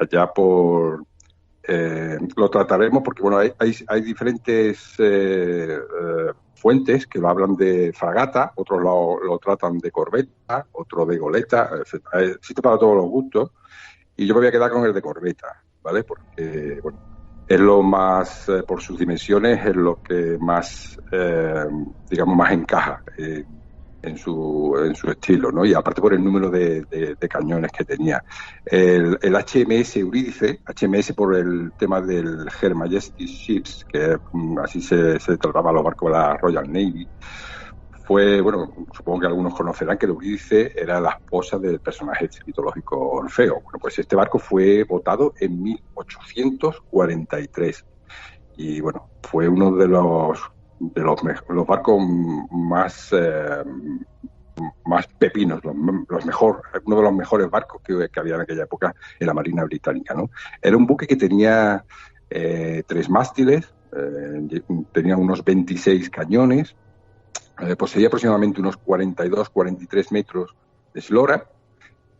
allá por lo trataremos porque hay diferentes fuentes que lo hablan de fragata, otros lo tratan de corbeta, otro de goleta, existe para todos los gustos y yo me voy a quedar con el de corbeta, ¿vale? Porque es lo más, por sus dimensiones, es lo que más, más encaja en su estilo, ¿no? Y aparte por el número de cañones que tenía. El HMS Eurídice, HMS por el tema del Her Majesty's Ships, que así se trataba a los barcos de la Royal Navy, fue, supongo que algunos conocerán que el Eurídice era la esposa del personaje mitológico Orfeo. Bueno, pues este barco fue botado en 1843 y fue uno de los barcos más pepinos, uno de los mejores barcos que había en aquella época en la Marina Británica, ¿no? Era un buque que tenía 3 mástiles, tenía unos 26 cañones, poseía aproximadamente unos 42-43 metros de eslora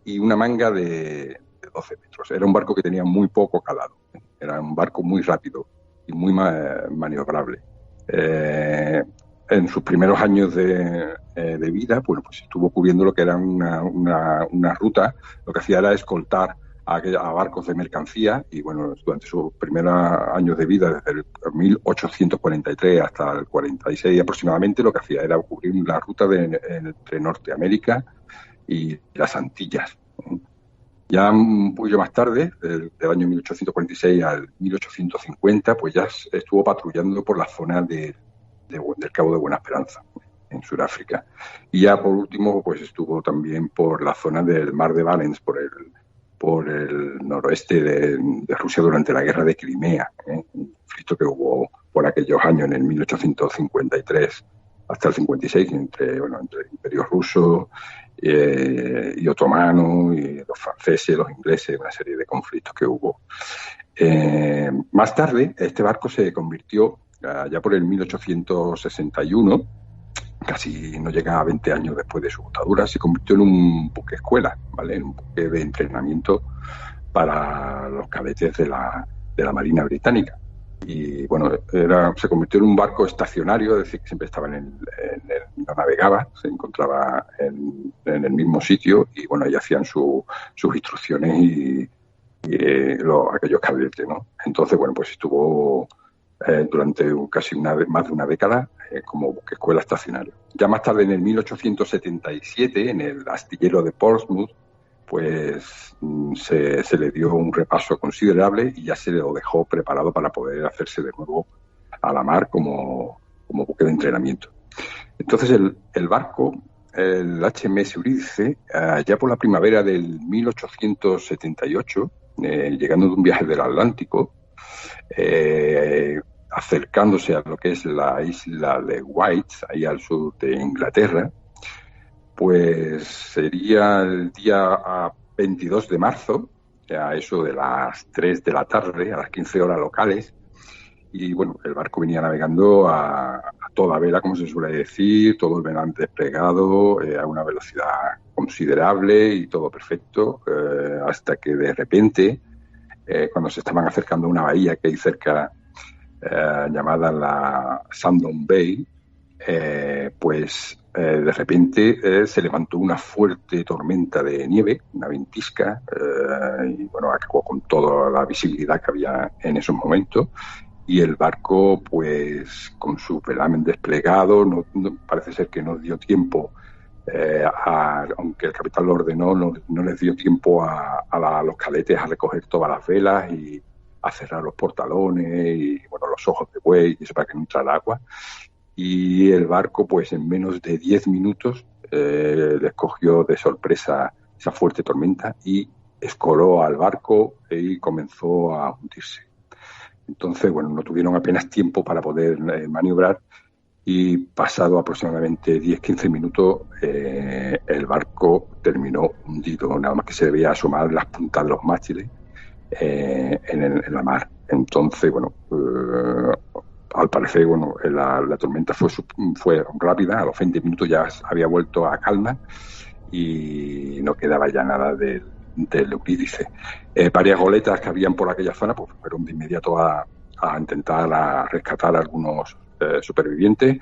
y una manga de 12 metros. Era un barco que tenía muy poco calado, era un barco muy rápido y muy maniobrable. En sus primeros años de vida, pues estuvo cubriendo lo que era una ruta. Lo que hacía era escoltar a barcos de mercancía y bueno, durante sus primeros años de vida, desde el 1843 hasta el 46 aproximadamente, lo que hacía era cubrir la ruta entre Norteamérica y las Antillas. Ya un poquito más tarde, del año 1846 al 1850, pues ya estuvo patrullando por la zona del Cabo de Buena Esperanza, en Sudáfrica. Y ya por último, pues estuvo también por la zona del Mar de Barents, por el noroeste de Rusia durante la Guerra de Crimea, un conflicto que hubo por aquellos años, en el 1853 hasta el 56, entre el Imperio Ruso y otomano, y los franceses, los ingleses, una serie de conflictos que hubo. Más tarde, este barco se convirtió, ya por el 1861, casi no llega a 20 años después de su botadura, se convirtió en un buque escuela, ¿vale? En un buque de entrenamiento para los cadetes de la Marina Británica. Y bueno, se convirtió en un barco estacionario, es decir, que siempre estaba no navegaba, se encontraba en el mismo sitio y bueno, ahí hacían sus instrucciones y aquellos cadetes, ¿no? Entonces, bueno, pues estuvo durante casi más de una década como buque escuela estacionario. Ya más tarde, en el 1877, en el astillero de Portsmouth, pues se le dio un repaso considerable y ya se lo dejó preparado para poder hacerse de nuevo a la mar como buque de entrenamiento. Entonces el barco, el HMS Eurídice, ya por la primavera del 1878, llegando de un viaje del Atlántico, acercándose a lo que es la isla de White, ahí al sur de Inglaterra, pues sería el día 22 de marzo, a eso de las 3 de la tarde, a las 15 horas locales, y bueno, el barco venía navegando a toda vela, como se suele decir, todo el velante desplegado, a una velocidad considerable y todo perfecto, hasta que de repente, cuando se estaban acercando a una bahía que hay cerca, llamada la Sandown Bay, pues de repente se levantó una fuerte tormenta de nieve, una ventisca, y bueno, acabó con toda la visibilidad que había en esos momentos, y el barco, pues con su velamen desplegado, no parece ser que no dio tiempo, aunque el capitán lo ordenó, no les dio tiempo a los cadetes a recoger todas las velas y a cerrar los portalones y bueno, los ojos de buey, y eso para que no entrara agua. Y el barco, pues en menos de 10 minutos, les cogió de sorpresa esa fuerte tormenta y escoló al barco y comenzó a hundirse. Entonces, bueno, no tuvieron apenas tiempo para poder maniobrar y pasado aproximadamente 10-15 minutos, el barco terminó hundido, nada más que se veía asomar las puntas de los mástiles en la mar. Entonces, bueno, al parecer, bueno, la tormenta fue rápida, a los 20 minutos ya había vuelto a calma y no quedaba ya nada del Eurídice. Varias goletas que habían por aquella zona pues fueron de inmediato a intentar rescatar a algunos supervivientes,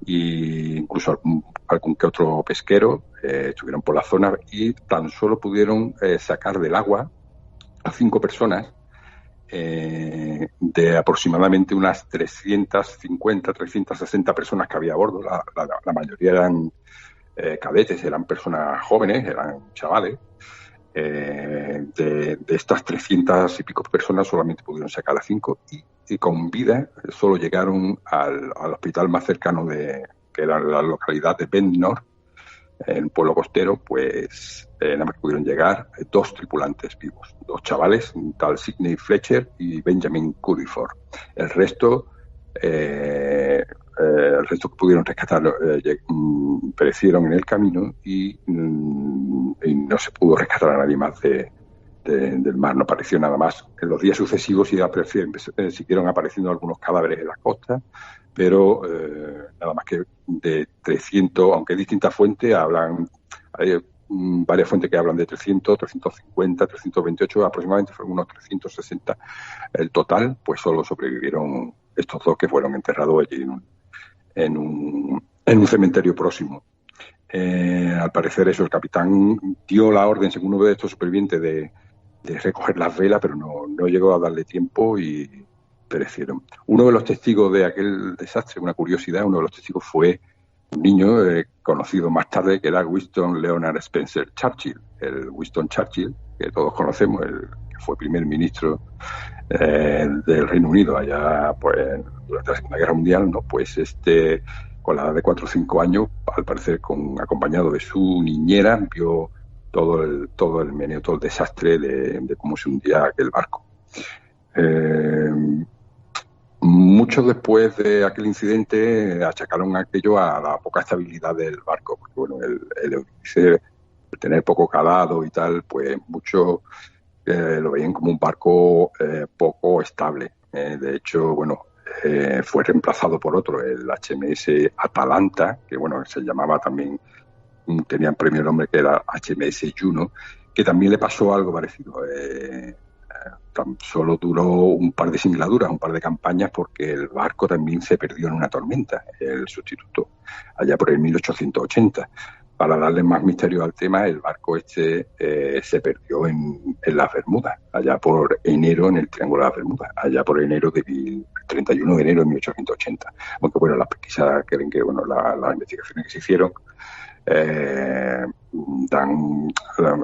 e incluso algún que otro pesquero estuvieron por la zona y tan solo pudieron sacar del agua a 5 personas de aproximadamente unas 350, 360 personas que había a bordo. La mayoría eran cadetes, eran personas jóvenes, eran chavales. De estas 300 y pico personas solamente pudieron sacar a 5 y con vida solo llegaron al hospital más cercano que era la localidad de Bendnor, en el pueblo costero, pues nada más que pudieron llegar 2 tripulantes vivos, 2 chavales, un tal Sidney Fletcher y Benjamin Cudiford. El resto que pudieron rescatar perecieron en el camino y no se pudo rescatar a nadie más del mar, no apareció nada más. En los días sucesivos siguieron apareciendo algunos cadáveres en las costas, pero nada más que de 300, aunque hay distintas fuentes, hay varias fuentes que hablan de 300, 350, 328, aproximadamente fueron unos 360 el total, pues solo sobrevivieron estos 2 que fueron enterrados allí en un cementerio próximo. Al parecer el capitán dio la orden, según uno de estos supervivientes, recoger las velas, pero no llegó a darle tiempo y perecieron. Uno de los testigos de aquel desastre, una curiosidad, uno de los testigos fue un niño conocido más tarde, que era Winston Leonard Spencer Churchill, el Winston Churchill, que todos conocemos, el que fue primer ministro del Reino Unido allá pues durante la Segunda Guerra Mundial, ¿no? Pues con la edad de 4 o 5 años, al parecer acompañado de su niñera, vio todo el meneo, todo el desastre de cómo se hundía aquel barco. Mucho después de aquel incidente achacaron aquello a la poca estabilidad del barco, porque bueno, el Eurídice, el tener poco calado y tal, pues muchos lo veían como un barco poco estable. De hecho, bueno, fue reemplazado por otro, el HMS Atalanta, que bueno, se llamaba también, tenía el premio nombre que era HMS Juno, que también le pasó algo parecido. Tan solo duró un par de singladuras, un par de campañas, porque el barco también se perdió en una tormenta, el sustituto, allá por el 1880. Para darle más misterio al tema, el barco se perdió en las Bermudas, allá por enero, en el Triángulo de las Bermudas, allá por enero el 31 de enero de 1880. Aunque bueno, las pesquisas creen que bueno, las investigaciones que se hicieron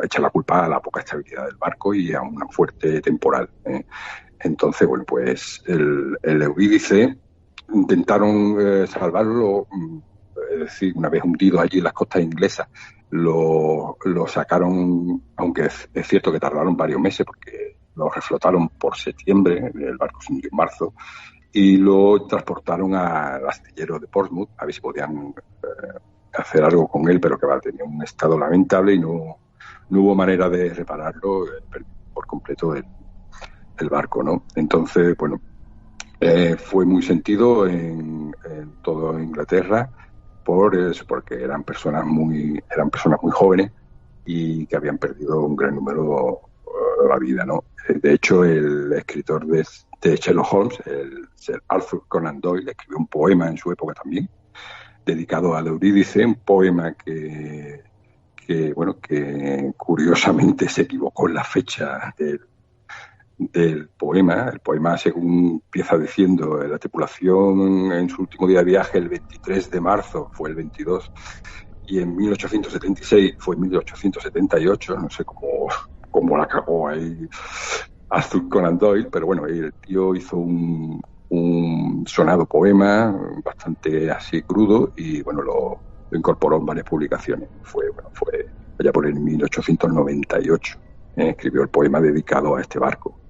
echan la culpa a la poca estabilidad del barco y a una fuerte temporal. Entonces, bueno, pues el Eurídice intentaron salvarlo, es decir, una vez hundido allí en las costas inglesas, lo sacaron, aunque es cierto que tardaron varios meses porque lo reflotaron por septiembre, el barco se hundió en marzo, y lo transportaron al astillero de Portsmouth a ver si podían hacer algo con él, pero que tenía un estado lamentable y no hubo manera de repararlo, por completo el barco, ¿no? Entonces, bueno, fue muy sentido en toda Inglaterra por eso, porque eran personas muy jóvenes y que habían perdido un gran número de la vida, ¿no? De hecho, el escritor de Sherlock Holmes, el Sir Arthur Conan Doyle, escribió un poema en su época también, dedicado al Eurídice, un poema que curiosamente se equivocó en la fecha del poema. El poema, según empieza diciendo, la tripulación en su último día de viaje, el 23 de marzo, fue el 22, y en 1876 fue 1878, no sé cómo la cagó ahí Arthur Conan Doyle, pero bueno, el tío hizo un sonado poema bastante así crudo y bueno, lo incorporó en varias publicaciones. Fue allá por el 1898. Escribió el poema dedicado a este barco,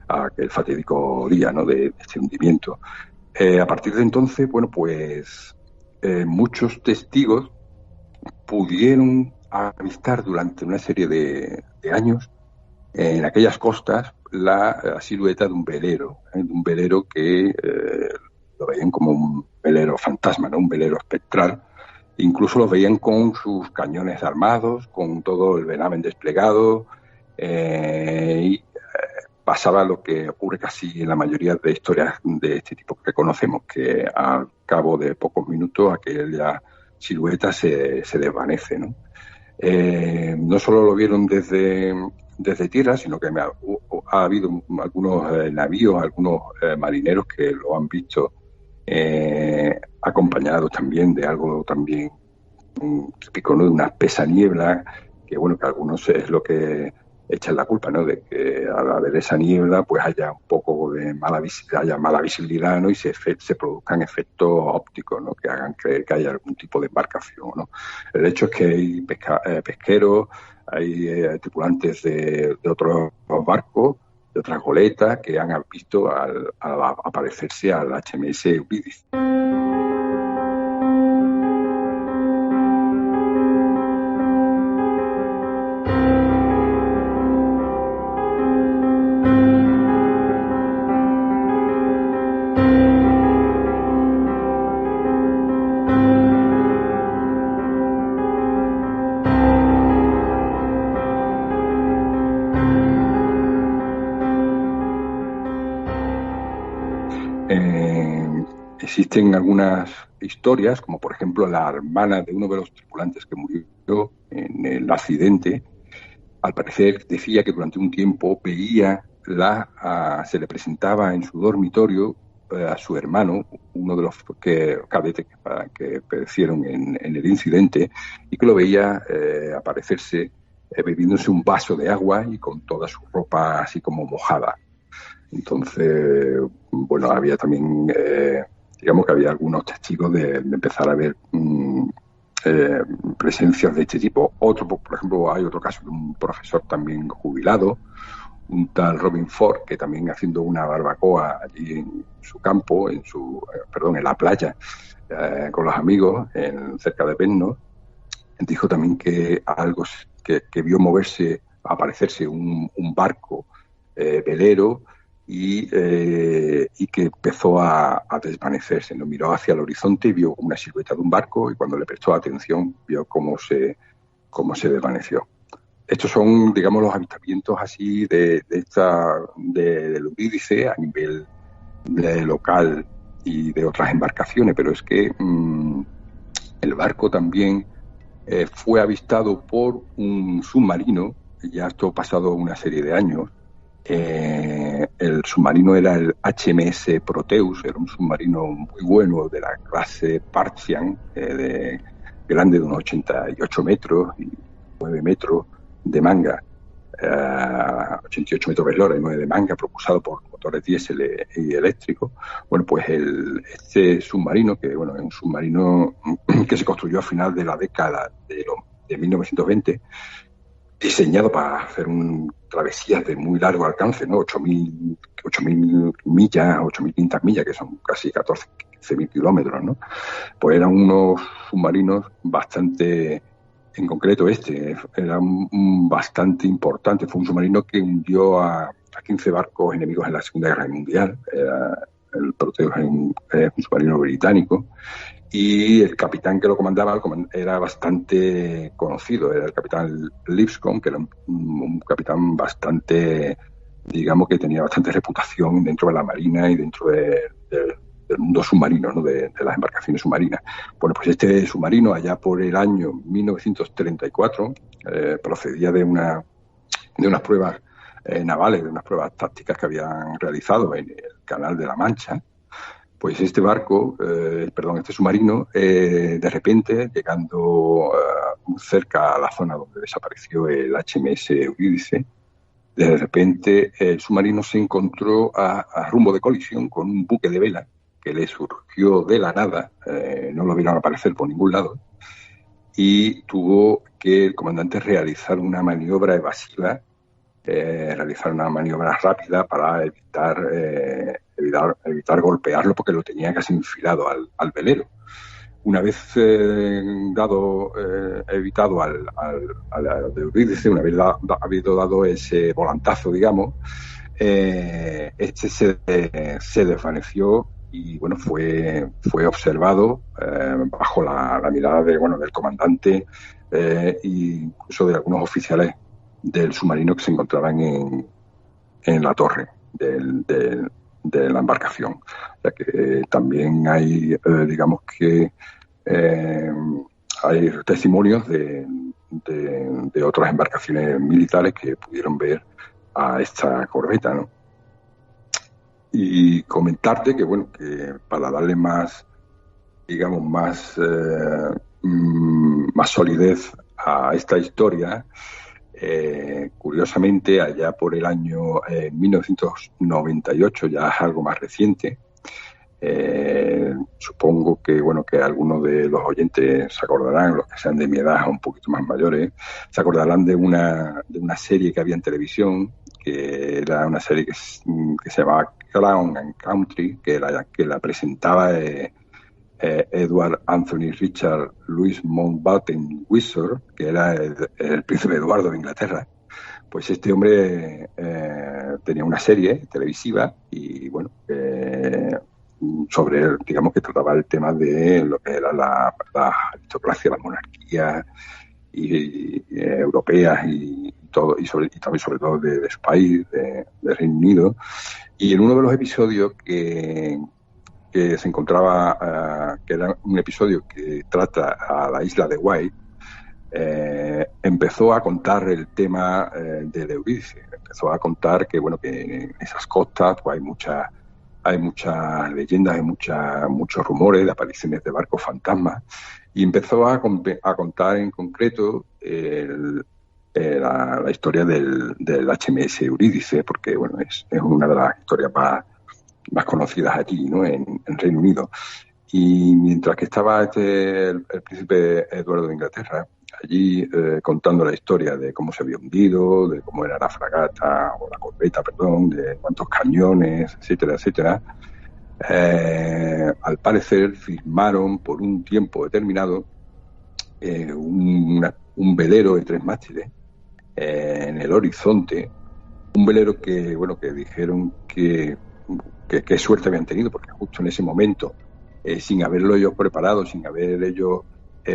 a aquel fatídico día, ¿no?, de este hundimiento. A partir de entonces, bueno, pues muchos testigos pudieron avistar durante una serie de años en aquellas costas la silueta de un velero que lo veían como un velero fantasma, ¿no?, un velero espectral. Incluso lo veían con sus cañones armados, con todo el venamen desplegado, y pasaba lo que ocurre casi en la mayoría de historias de este tipo que conocemos, que al cabo de pocos minutos aquella silueta se desvanece, ¿no? No solo lo vieron desde tierra, sino que ha habido algunos navíos, algunos marineros que lo han visto acompañados también de algo también típico, ¿no?, de una espesa niebla, que bueno, que algunos es lo que echan la culpa, ¿no?, de que al haber esa niebla pues haya un poco de mala visibilidad, ¿no?, y se produzcan efectos ópticos, ¿no?, que hagan creer que hay algún tipo de embarcación, ¿no? El hecho es que hay pesqueros, hay tripulantes de otros barcos, de otras goletas, que han visto al aparecerse al HMS Eurídice. Existen algunas historias, como por ejemplo la hermana de uno de los tripulantes que murió en el accidente, al parecer decía que durante un tiempo veía se le presentaba en su dormitorio a su hermano, uno de los cadetes que perecieron en el incidente, y que lo veía aparecerse bebiéndose un vaso de agua y con toda su ropa así como mojada. Entonces, bueno, había también, digamos que había algunos testigos de empezar a ver presencias de este tipo. Otro, por ejemplo, hay otro caso de un profesor también jubilado, un tal Robin Ford, que también haciendo una barbacoa allí en su campo, en la playa, con los amigos, cerca de Benno, dijo también que algo que vio aparecerse un barco velero y que empezó a desvanecerse. ¿No? Miró hacia el horizonte y vio una silueta de un barco, y cuando le prestó atención vio cómo se desvaneció. Estos son, digamos, los avistamientos así del Eurídice a nivel local y de otras embarcaciones, pero es que el barco también fue avistado por un submarino, ya esto pasado una serie de años. El submarino era el HMS Proteus, era un submarino muy bueno de la clase Parthian, grande de unos 88 metros y 9 metros de manga, 88 metros de eslora y 9 de manga, propulsado por motores diésel y eléctricos. Bueno, pues este submarino, que bueno, es un submarino que se construyó a final de la década de 1920, diseñado para hacer travesías de muy largo alcance, ¿no? 8.000 millas, 8.500 millas, que son casi 15.000 kilómetros, ¿no? Pues eran unos submarinos bastante, en concreto era bastante importante. Fue un submarino que hundió a 15 barcos enemigos en la Segunda Guerra Mundial. El Proteus es un submarino británico. Y el capitán que lo comandaba era bastante conocido, era el capitán Lipscomb, que era un capitán bastante, digamos, que tenía bastante reputación dentro de la marina y dentro del mundo submarino, ¿no? de las embarcaciones submarinas. Bueno, pues este submarino, allá por el año 1934, procedía de unas pruebas navales, de unas pruebas tácticas que habían realizado en el Canal de la Mancha. Pues este submarino, de repente, llegando muy cerca a la zona donde desapareció el HMS Eurídice, de repente el submarino se encontró a rumbo de colisión con un buque de vela que le surgió de la nada, no lo vieron aparecer por ningún lado, y tuvo que el comandante realizar una maniobra evasiva, realizar una maniobra rápida para evitar golpearlo, porque lo tenía casi enfilado al velero. Una vez evitado al Eurídice, una vez habido dado ese volantazo, digamos, se desvaneció y bueno, fue observado bajo la mirada del comandante e incluso de algunos oficiales del submarino que se encontraban en la torre de la embarcación. O sea que también hay, digamos que hay testimonios de otras embarcaciones militares que pudieron ver a esta corbeta, ¿no? Y comentarte que, bueno, que para darle más, digamos, más solidez a esta historia, curiosamente, allá por el año 1998, ya es algo más reciente, supongo que, bueno, que algunos de los oyentes se acordarán, los que sean de mi edad o un poquito más mayores, se acordarán de una serie que había en televisión, que era una serie que se llamaba Crown and Country, que la presentaba Edward Anthony Richard Louis Mountbatten Windsor, que era el príncipe Eduardo de Inglaterra. Pues este hombre tenía una serie televisiva y, bueno, sobre, digamos, que trataba el tema de lo que era la aristocracia, la monarquía europeas y todo, y también sobre todo de su país, de Reino Unido. Y en uno de los episodios que se encontraba, que era un episodio que trata a la isla de Wight, empezó a contar el tema del Eurídice. Empezó a contar que, bueno, que en esas costas pues, hay muchas leyendas, hay muchos rumores de apariciones de barcos fantasmas, y empezó a contar en concreto la historia del HMS Eurídice, porque bueno, es una de las historias más conocidas allí, ¿no? en Reino Unido. Y mientras que estaba el príncipe Eduardo de Inglaterra allí contando la historia de cómo se había hundido, de cómo era la fragata, o la corbeta, perdón, de cuántos cañones, etcétera, etcétera, al parecer firmaron por un tiempo determinado un velero de 3 mástiles en el horizonte, un velero que, bueno, que dijeron que suerte habían tenido, porque justo en ese momento, sin haberlo ellos preparado, sin haber ellos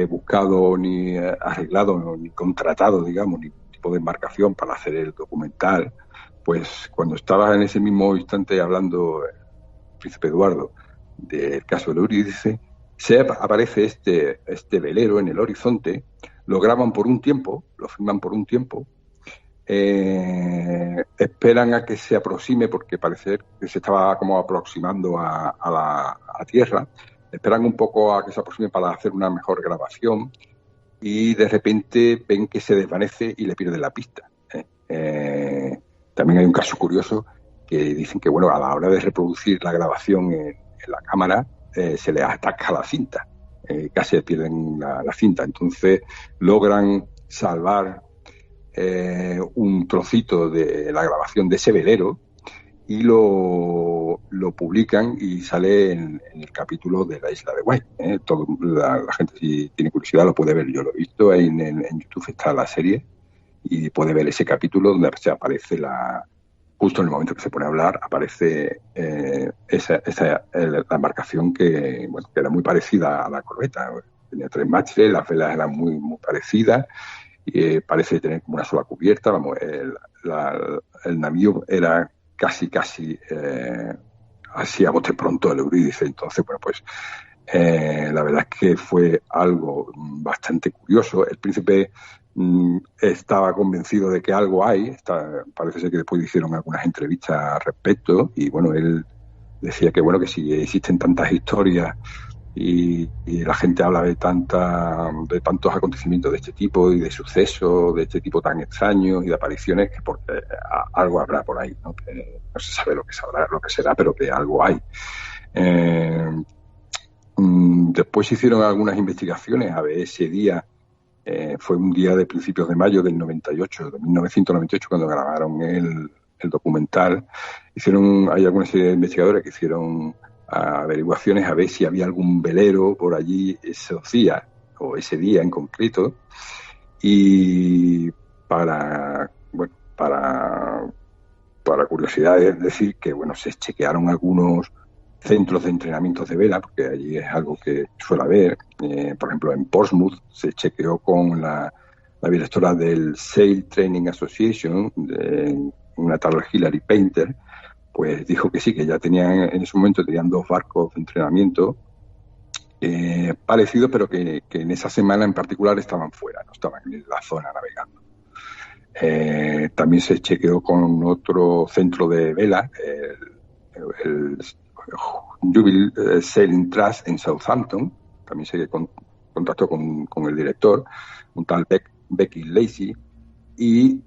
buscado ni arreglado ni contratado, digamos, ningún tipo de embarcación para hacer el documental, pues cuando estaba en ese mismo instante hablando el príncipe Eduardo del caso del Eurídice, aparece este velero en el horizonte, lo graban por un tiempo, lo filman por un tiempo, esperan a que se aproxime, porque parece que se estaba como aproximando a la Tierra, esperan un poco a que se aproxime para hacer una mejor grabación, y de repente ven que se desvanece y le pierden la pista. También hay un caso curioso que dicen que, bueno, a la hora de reproducir la grabación en la cámara se les ataca la cinta, casi pierden la cinta. Entonces logran salvar un trocito de la grabación de ese velero y lo publican, y sale en el capítulo de la isla de Wight. La gente, si tiene curiosidad, lo puede ver. Yo lo he visto, en YouTube está la serie y puede ver ese capítulo donde se aparece justo en el momento que se pone a hablar, aparece la embarcación que era muy parecida a la corbeta. Tenía 3 mástiles, las velas eran muy, muy parecidas, y parece tener como una sola cubierta. Vamos, el navío era casi así a bote pronto el Eurídice. Entonces, bueno, pues la verdad es que fue algo bastante curioso. El príncipe estaba convencido de que algo hay. Parece ser que después hicieron algunas entrevistas al respecto, y bueno, él decía que bueno, que si existen tantas historias y la gente habla de tantos acontecimientos de este tipo y de sucesos de este tipo tan extraños y de apariciones, que porque algo habrá por ahí, ¿no? Que no se sabe lo que será, pero que algo hay. Después hicieron algunas investigaciones a ver ese día. Fue un día de principios de mayo del 1998, cuando grabaron el documental. Hay algunos investigadores que hicieron averiguaciones a ver si había algún velero por allí esos días, o ese día en concreto, y para curiosidad es decir que bueno, se chequearon algunos centros de entrenamiento de vela, porque allí es algo que suele haber. Por ejemplo, en Portsmouth se chequeó con la directora del Sail Training Association, una tal Hilary Painter, pues dijo que sí, que ya en ese momento tenían 2 barcos de entrenamiento parecidos, pero que en esa semana en particular estaban fuera, no estaban en la zona navegando. También se chequeó con otro centro de vela, el Jubilee Sailing Trust en Southampton. También se contactó con el director, un tal Becky Lacey, y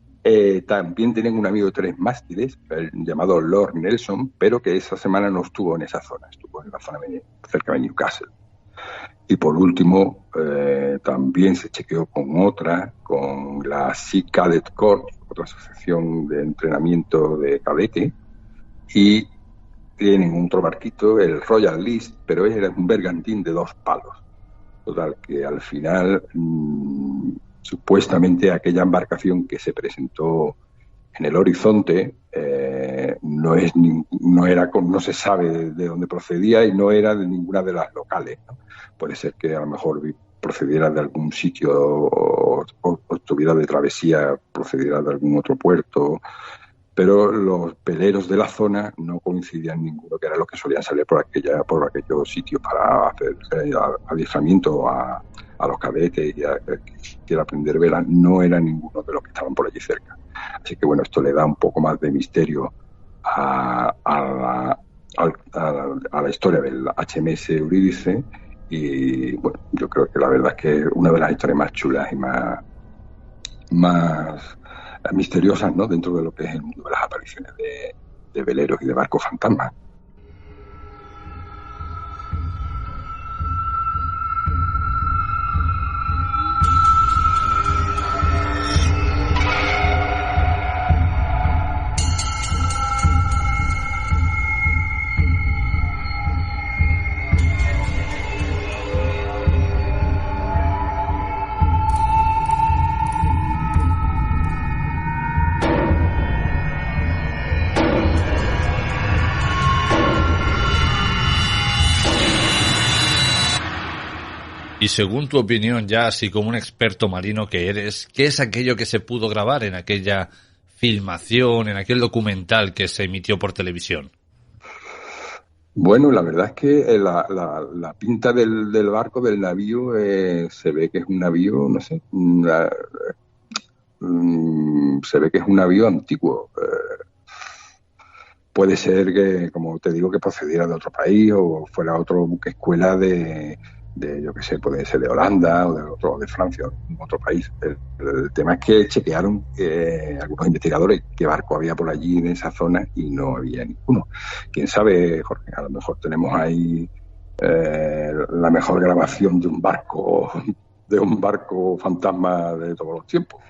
también tenían un amigo de 3 mástiles llamado Lord Nelson, pero que esa semana no estuvo en esa zona, estuvo en la zona cerca de Newcastle. Y por último, también se chequeó con la Sea Cadet Corps, otra asociación de entrenamiento de cadete, y tienen otro barquito, el Royal List, pero era un bergantín de 2 palos. Total, que al final supuestamente aquella embarcación que se presentó en el horizonte no se sabe de dónde procedía, y no era de ninguna de las locales, ¿no? Puede ser que a lo mejor procediera de algún sitio o estuviera de travesía, procediera de algún otro puerto, pero los veleros de la zona no coincidían ninguno, que era lo que solían salir por aquellos sitios para hacer adiestramiento a los cadetes y a que quiera aprender vela, no era ninguno de los que estaban por allí cerca. Así que bueno, esto le da un poco más de misterio a la historia del HMS Eurídice, y bueno, yo creo que la verdad es que una de las historias más chulas y más misteriosas, ¿no?, dentro de lo que es el mundo de las apariciones de veleros y de barcos fantasmas. Y según tu opinión, ya así como un experto marino que eres, ¿qué es aquello que se pudo grabar en aquella filmación, en aquel documental que se emitió por televisión? Bueno, la verdad es que la pinta del barco, del navío, se ve que es un navío, no sé, se ve que es un navío antiguo. Puede ser que, como te digo, que procediera de otro país o fuera otro buque escuela de yo qué sé, puede ser de Holanda o de Francia, otro país. El tema es que chequearon algunos investigadores qué barco había por allí en esa zona y no había ninguno. Quién sabe, Jorge, a lo mejor tenemos ahí la mejor grabación de un barco fantasma de todos los tiempos.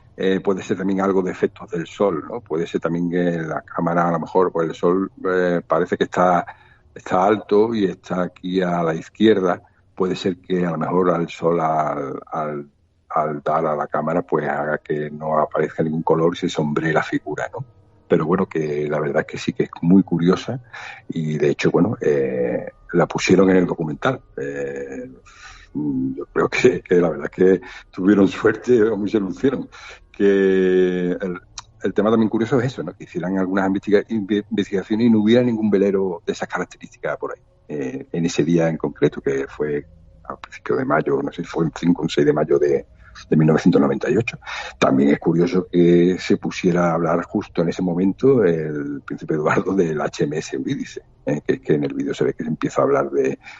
Puede ser también algo de efectos del sol, ¿no? Puede ser también que la cámara, a lo mejor, pues el sol parece que está alto y está aquí a la izquierda. Puede ser que a lo mejor al sol, al dar a la cámara, pues haga que no aparezca ningún color y se sombree la figura, ¿no? Pero bueno, que la verdad es que sí que es muy curiosa y de hecho, bueno, la pusieron en el documental. Yo creo que la verdad es que tuvieron suerte o muy se lucieron. Que el tema también curioso es eso, ¿no? Que hicieran algunas investigaciones y no hubiera ningún velero de esas características por ahí. En ese día en concreto, que fue a principios de mayo, no sé si fue el 5 o 6 de mayo de 1998. También es curioso que se pusiera a hablar justo en ese momento el príncipe Eduardo del HMS Eurídice, que es que en el vídeo se ve que se empieza a hablar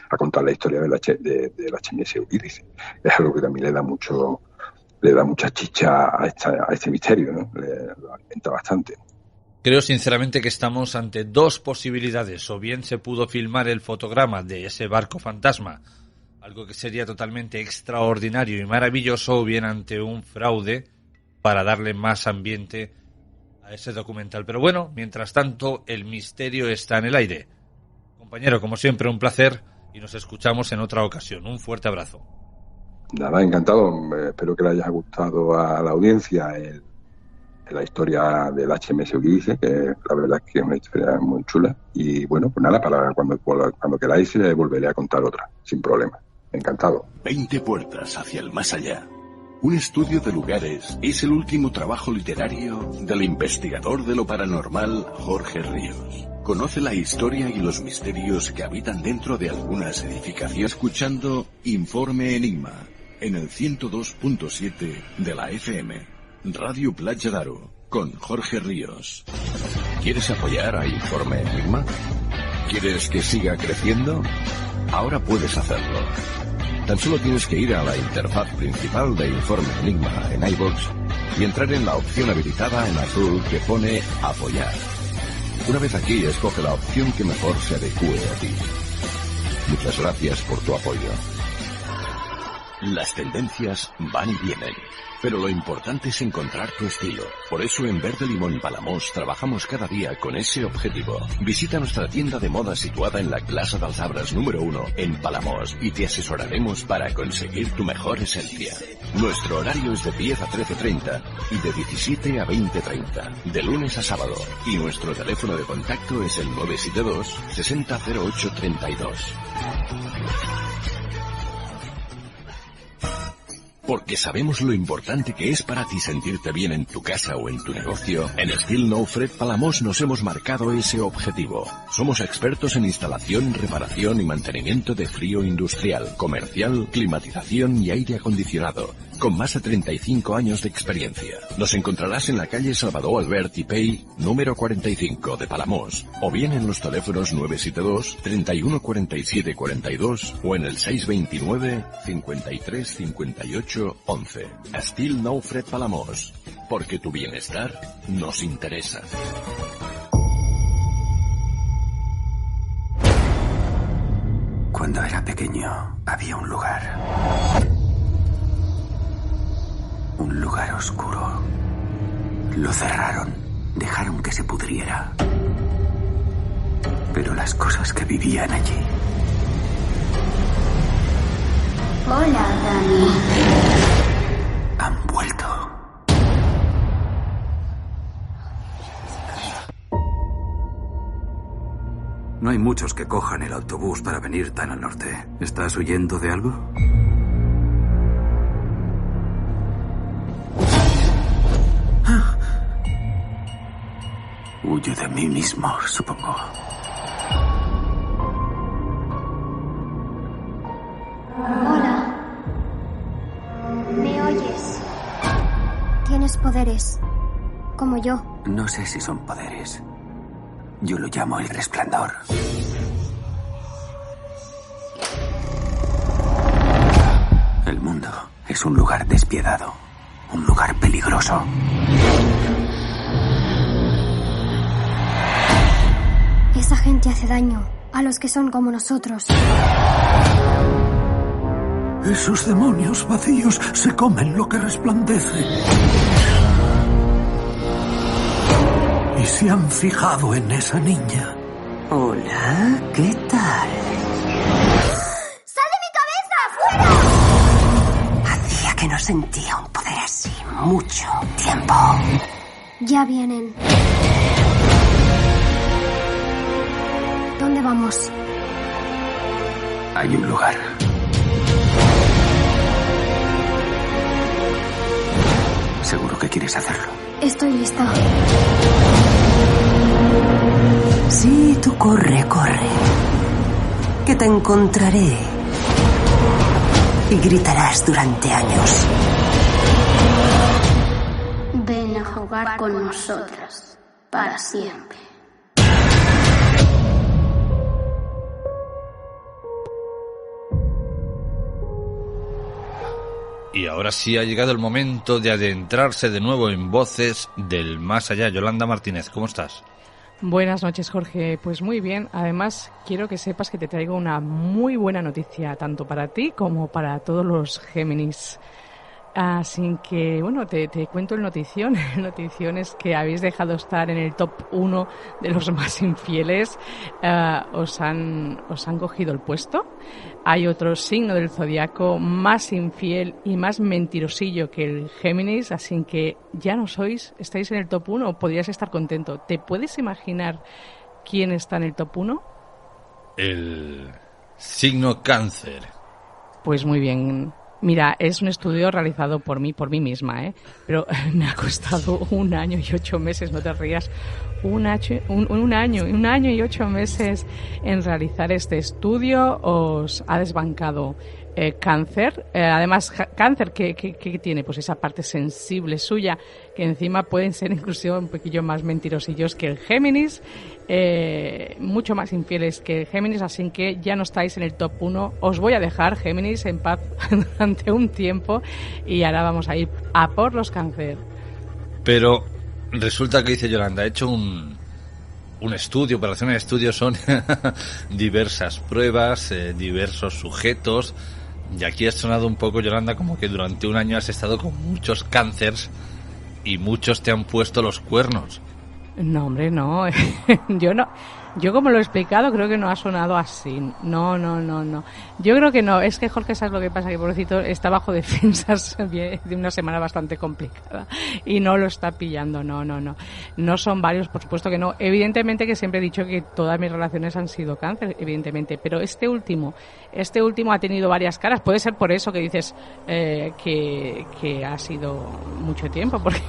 a contar la historia del HMS Eurídice. Es algo que también le da mucha chicha a este misterio, ¿no? Lo alimenta bastante. Creo sinceramente que estamos ante dos posibilidades. O bien se pudo filmar el fotograma de ese barco fantasma, algo que sería totalmente extraordinario y maravilloso, o bien ante un fraude para darle más ambiente a ese documental. Pero bueno, mientras tanto, el misterio está en el aire. Compañero, como siempre, un placer y nos escuchamos en otra ocasión. Un fuerte abrazo. Nada, encantado. Espero que le haya gustado a la audiencia la historia del HMS Eurídice, que la verdad es que es una historia muy chula. Y bueno, pues nada, para cuando queráis volveré a contar otra, sin problema. Encantado. 20 puertas hacia el más allá. Un estudio de lugares es el último trabajo literario del investigador de lo paranormal Jorge Ríos. Conoce la historia y los misterios que habitan dentro de algunas edificaciones escuchando Informe Enigma en el 102.7 de la FM. Radio Playa Daro, con Jorge Ríos. ¿Quieres apoyar a Informe Enigma? ¿Quieres que siga creciendo? Ahora puedes hacerlo. Tan solo tienes que ir a la interfaz principal de Informe Enigma en iVoox y entrar en la opción habilitada en azul que pone Apoyar. Una vez aquí, escoge la opción que mejor se adecue a ti. Muchas gracias por tu apoyo. Las tendencias van y vienen, pero lo importante es encontrar tu estilo. Por eso en Verde Limón Palamós trabajamos cada día con ese objetivo. Visita nuestra tienda de moda situada en la Plaza dels Arbres número 1 en Palamós y te asesoraremos para conseguir tu mejor esencia. Nuestro horario es de 10 a 13:30 y de 17 a 20:30, de lunes a sábado. Y nuestro teléfono de contacto es el 972 600832. Porque sabemos lo importante que es para ti sentirte bien en tu casa o en tu negocio, en Steel No Fred Palamos nos hemos marcado ese objetivo. Somos expertos en instalación, reparación y mantenimiento de frío industrial, comercial, climatización y aire acondicionado, con más de 35 años de experiencia. Nos encontrarás en la calle Salvador Albert y Pey, número 45 de Palamos, o bien en los teléfonos 972 31 47 42 o en el 629 53 58 11. Steel No Fred Palamos, porque tu bienestar nos interesa. Cuando era pequeño, había un lugar. Un lugar oscuro. Lo cerraron, dejaron que se pudriera. Pero las cosas que vivían allí... Hola, Dani. Han vuelto. No hay muchos que cojan el autobús para venir tan al norte. ¿Estás huyendo de algo? Huyo de mí mismo, supongo. Hola. ¿Me oyes? Tienes poderes, como yo. No sé si son poderes. Yo lo llamo el resplandor. El mundo es un lugar despiadado, un lugar peligroso. Esa gente hace daño a los que son como nosotros. Esos demonios vacíos se comen lo que resplandece. Y se han fijado en esa niña. Hola, ¿qué tal? ¡Sal de mi cabeza! ¡Fuera! Hacía que no sentía un poder así mucho tiempo. Ya vienen. ¿Dónde vamos? Hay un lugar. Seguro que quieres hacerlo. Estoy lista. Sí, tú corre, corre. Que te encontraré. Y gritarás durante años. Ven a jugar con nosotras. Para siempre. Y ahora sí ha llegado el momento de adentrarse de nuevo en Voces del Más Allá. Yolanda Martínez, ¿cómo estás? Buenas noches, Jorge. Pues muy bien. Además, quiero que sepas que te traigo una muy buena noticia, tanto para ti como para todos los Géminis. Así que, bueno, te cuento el notición. El notición es que habéis dejado estar en el top 1 de los más infieles. Os han cogido el puesto. Hay otro signo del zodiaco más infiel y más mentirosillo que el Géminis, así que ya no estáis en el top 1, podrías estar contento. ¿Te puedes imaginar quién está en el top 1? El signo Cáncer. Pues muy bien. Mira, es un estudio realizado por mí misma, pero me ha costado 1 año y 8 meses, no te rías, un año y 8 meses en realizar este estudio. Os ha desbancado Cáncer. Además, Cáncer, ¿qué tiene? Pues esa parte sensible suya, que encima pueden ser incluso un poquillo más mentirosillos que el Géminis, mucho más infieles que el Géminis, así que ya no estáis en el top 1. Os voy a dejar, Géminis, en paz durante un tiempo y ahora vamos a ir a por los Cáncer. Pero resulta que dice Yolanda, ha hecho un estudio, para hacer un estudio son diversas pruebas, diversos sujetos, y aquí ha sonado un poco, Yolanda, como que durante 1 año has estado con muchos cánceres y muchos te han puesto los cuernos. No, hombre, no. Yo Yo como lo he explicado creo que no ha sonado así. No. Yo creo que no. Es que Jorge, ¿sabes lo que pasa? Que pobrecito está bajo defensas de una semana bastante complicada y no lo está pillando. No. No son varios, por supuesto que no. Evidentemente que siempre he dicho que todas mis relaciones han sido cáncer, evidentemente. Pero este último ha tenido varias caras. Puede ser por eso que dices que ha sido mucho tiempo, porque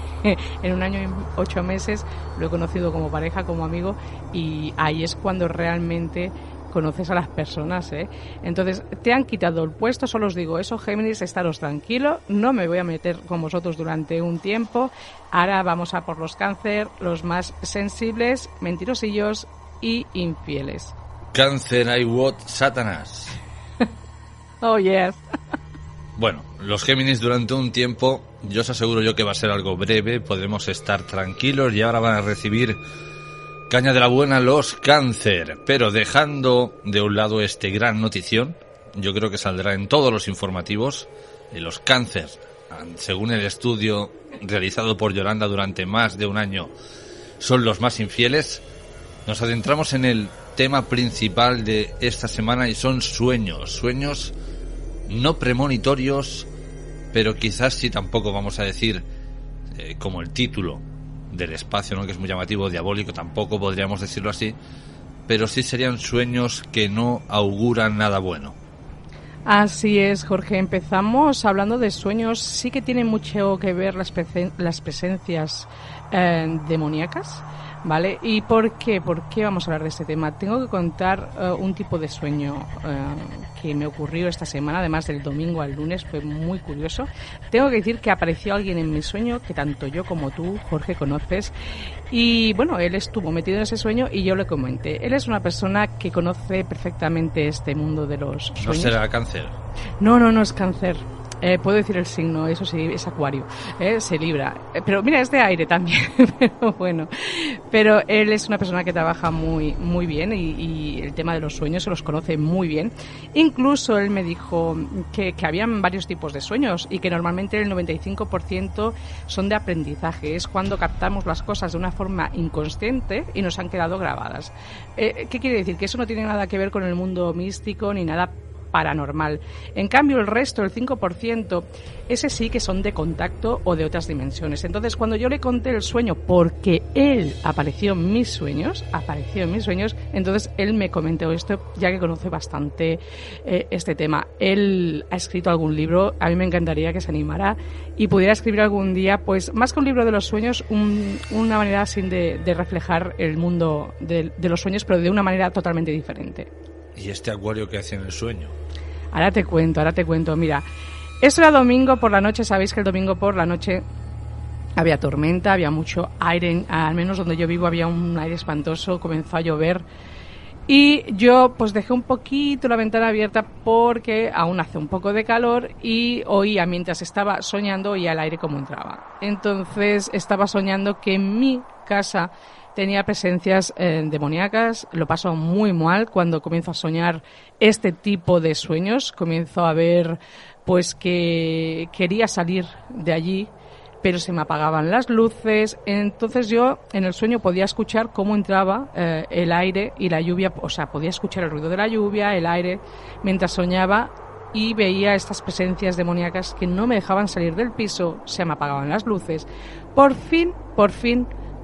en 1 año y 8 meses lo he conocido como pareja, como amigo, y ahí es cuando realmente conoces a las personas, ¿eh? Entonces, te han quitado el puesto, solo os digo eso, Géminis, estaros tranquilos, no me voy a meter con vosotros durante un tiempo. Ahora vamos a por los Cáncer, los más sensibles, mentirosillos y infieles. Cáncer, I what Satanás. Oh, yes. Bueno, los Géminis durante un tiempo, yo os aseguro yo que va a ser algo breve, podremos estar tranquilos y ahora van a recibir caña de la buena los Cáncer. Pero dejando de un lado este gran notición, yo creo que saldrá en todos los informativos, los Cáncer, según el estudio realizado por Yolanda durante más de 1 año, son los más infieles. Nos adentramos en el tema principal de esta semana y son sueños no premonitorios, pero quizás sí tampoco vamos a decir como el título del espacio, ¿no?, que es muy llamativo, diabólico, tampoco podríamos decirlo así, pero sí serían sueños que no auguran nada bueno. Así es, Jorge. Empezamos hablando de sueños. Sí que tienen mucho que ver las presencias demoníacas, ¿vale? ¿Y por qué? ¿Por qué vamos a hablar de este tema? Tengo que contar un tipo de sueño que me ocurrió esta semana, además del domingo al lunes, fue muy curioso. Tengo que decir que apareció alguien en mi sueño que tanto yo como tú, Jorge, conoces. Y bueno, él estuvo metido en ese sueño y yo le comenté. Él es una persona que conoce perfectamente este mundo de los sueños. ¿No será Cáncer? No es Cáncer. Puedo decir el signo, eso sí, es Acuario, se Libra. Pero mira, es de aire también, pero bueno. Pero él es una persona que trabaja muy bien y el tema de los sueños se los conoce muy bien. Incluso él me dijo que habían varios tipos de sueños y que normalmente el 95% son de aprendizaje. Es cuando captamos las cosas de una forma inconsciente y nos han quedado grabadas. ¿Qué quiere decir? Que eso no tiene nada que ver con el mundo místico ni nada paranormal. En cambio, el resto, el 5%, ese sí que son de contacto o de otras dimensiones. Entonces, cuando yo le conté el sueño, porque él apareció en mis sueños, entonces él me comentó esto, ya que conoce bastante este tema. Él ha escrito algún libro, a mí me encantaría que se animara y pudiera escribir algún día, pues más que un libro de los sueños, una manera así de reflejar el mundo de los sueños, pero de una manera totalmente diferente. ¿Y este Acuario qué hace en el sueño? Ahora te cuento. Mira, eso era domingo por la noche. Sabéis que el domingo por la noche había tormenta, había mucho aire. Al menos donde yo vivo había un aire espantoso. Comenzó a llover. Y yo pues dejé un poquito la ventana abierta porque aún hace un poco de calor y oía, mientras estaba soñando, oía el aire como entraba. Entonces estaba soñando que en mi casa tenía presencias demoníacas. Lo paso muy mal cuando comienzo a soñar este tipo de sueños. Comienzo a ver pues que quería salir de allí, pero se me apagaban las luces. Entonces yo en el sueño podía escuchar cómo entraba el aire y la lluvia, o sea, podía escuchar el ruido de la lluvia, el aire, mientras soñaba, y veía estas presencias demoníacas que no me dejaban salir del piso, se me apagaban las luces. Por fin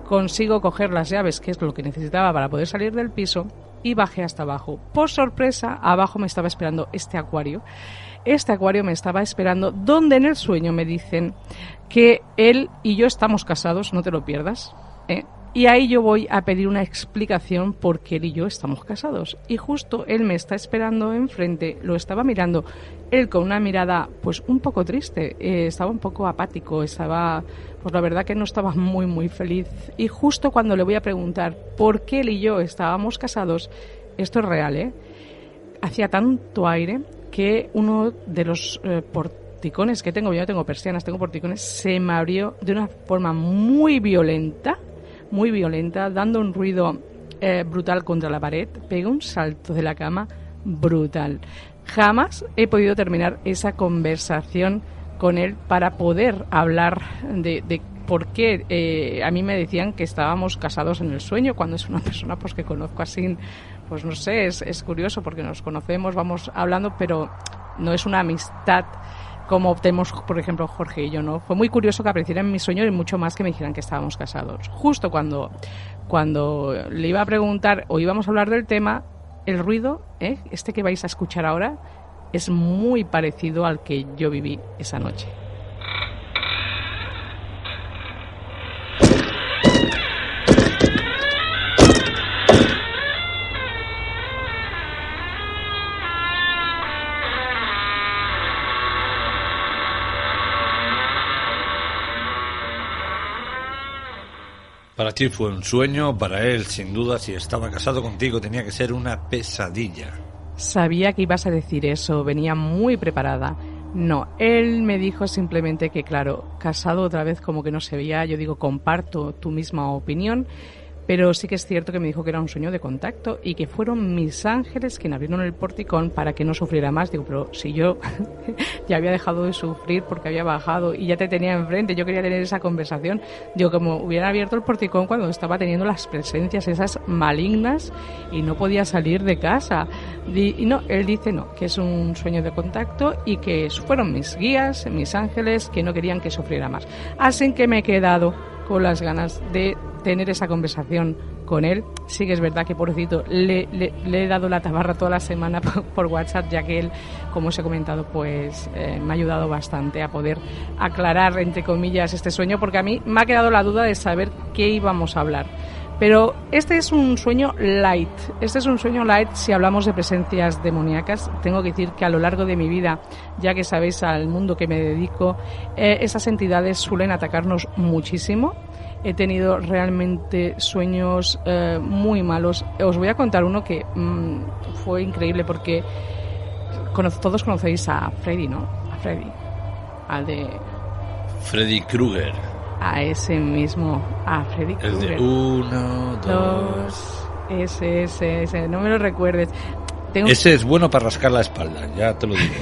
consigo coger las llaves, que es lo que necesitaba para poder salir del piso, y bajé hasta abajo. Por sorpresa, abajo me estaba esperando este Acuario. Este Acuario me estaba esperando, donde en el sueño me dicen que él y yo estamos casados, no te lo pierdas, y ahí yo voy a pedir una explicación por qué él y yo estamos casados. Y justo él me está esperando enfrente, lo estaba mirando, él con una mirada pues un poco triste, estaba un poco apático, estaba, pues la verdad que no estaba muy feliz. Y justo cuando le voy a preguntar por qué él y yo estábamos casados, esto es real, hacía tanto aire que uno de los porticones que tengo, yo no tengo persianas, tengo porticones, se me abrió de una forma muy violenta, dando un ruido brutal contra la pared. Pegué un salto de la cama brutal. Jamás he podido terminar esa conversación con él para poder hablar de ¿por qué? A mí me decían que estábamos casados en el sueño, cuando es una persona pues que conozco así, pues no sé, es curioso porque nos conocemos, vamos hablando, pero no es una amistad como tenemos, por ejemplo, Jorge y yo, ¿no? Fue muy curioso que apareciera en mi sueño y mucho más que me dijeran que estábamos casados. Justo cuando le iba a preguntar o íbamos a hablar del tema, el ruido, este que vais a escuchar ahora, es muy parecido al que yo viví esa noche. Para ti fue un sueño, para él, sin duda, si estaba casado contigo, tenía que ser una pesadilla. Sabía que ibas a decir eso, venía muy preparada. No, él me dijo simplemente que, claro, casado otra vez como que no se veía. Yo digo, comparto tu misma opinión, pero sí que es cierto que me dijo que era un sueño de contacto y que fueron mis ángeles quienes abrieron el porticón para que no sufriera más. Digo, pero si yo ya había dejado de sufrir porque había bajado y ya te tenía enfrente, yo quería tener esa conversación. Digo, como hubieran abierto el porticón cuando estaba teniendo las presencias esas malignas y no podía salir de casa. Y no, él dice no, que es un sueño de contacto y que fueron mis guías, mis ángeles, que no querían que sufriera más. Así que me he quedado con las ganas de tener esa conversación con él. Sí que es verdad que, pobrecito, le he dado la tabarra toda la semana por WhatsApp, ya que él, como os he comentado, pues me ha ayudado bastante a poder aclarar, entre comillas, este sueño, porque a mí me ha quedado la duda de saber qué íbamos a hablar. Pero este es un sueño light. Este es un sueño light si hablamos de presencias demoníacas. Tengo que decir que a lo largo de mi vida, ya que sabéis al mundo que me dedico, esas entidades suelen atacarnos muchísimo. He tenido realmente sueños muy malos. Os voy a contar uno que fue increíble porque todos conocéis a Freddy, ¿no? A Freddy. Al de... Freddy Krueger. A ese mismo, a Freddy Krueger. El de 1, 2... Ese, no me lo recuerdes. Ese es bueno para rascar la espalda, ya te lo digo.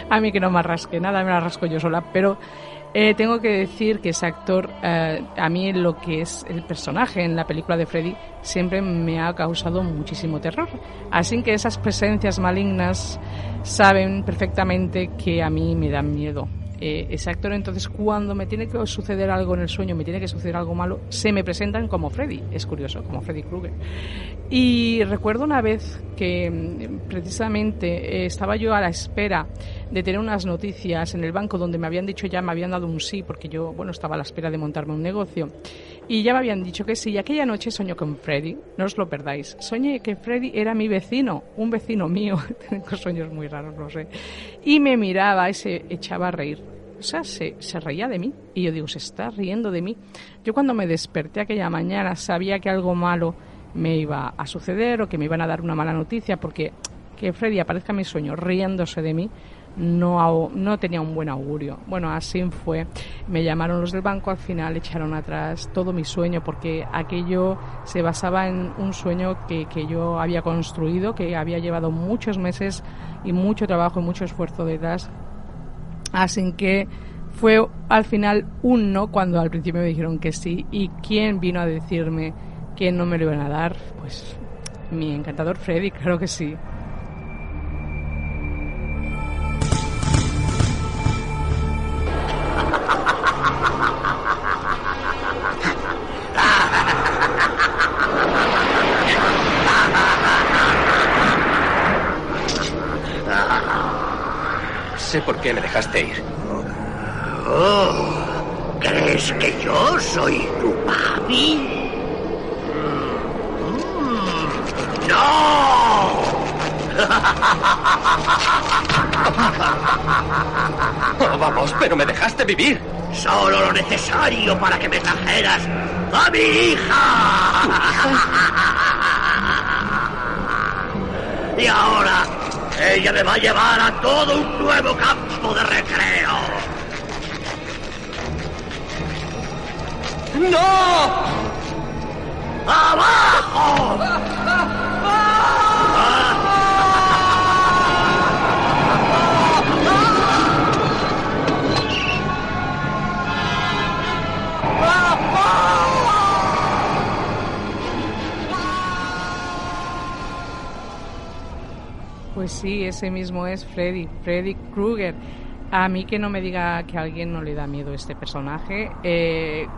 A mí que no me rasque, nada me la rasco yo sola, pero tengo que decir que ese actor, a mí lo que es el personaje en la película de Freddy, siempre me ha causado muchísimo terror. Así que esas presencias malignas saben perfectamente que a mí me dan miedo. Ese actor, entonces, cuando me tiene que suceder algo en el sueño, me tiene que suceder algo malo, se me presentan como Freddy. Es curioso, como Freddy Krueger. Y recuerdo una vez que precisamente estaba yo a la espera de tener unas noticias en el banco donde me habían dicho ya, me habían dado un sí, porque yo, estaba a la espera de montarme un negocio. Y ya me habían dicho que sí. Y aquella noche soñé con Freddy, no os lo perdáis. Soñé que Freddy era mi vecino, un vecino mío. Tengo sueños muy raros, no sé. Y me miraba y se echaba a reír. O sea, se reía de mí. Y yo digo, se está riendo de mí. Yo cuando me desperté aquella mañana sabía que algo malo me iba a suceder o que me iban a dar una mala noticia, porque que Freddy aparezca en mi sueño riéndose de mí no tenía un buen augurio. Bueno, así fue. Me llamaron los del banco, al final echaron atrás todo mi sueño, porque aquello se basaba en un sueño que yo había construido, que había llevado muchos meses y mucho trabajo y mucho esfuerzo detrás. Así que fue al final un no, cuando al principio me dijeron que sí. ¿Y quién vino a decirme que no me lo iban a dar? Pues mi encantador Freddy, claro que sí. Sé por qué me dejaste ir. Oh, ¿crees que yo soy tu papi? ¡No! Oh, vamos, pero me dejaste vivir. Solo lo necesario para que me trajeras a mi hija. Y ahora ella me va a llevar a todo un nuevo campo de recreo. ¡No! ¡Abajo! Pues sí, ese mismo es Freddy Krueger. A mí que no me diga que a alguien no le da miedo este personaje.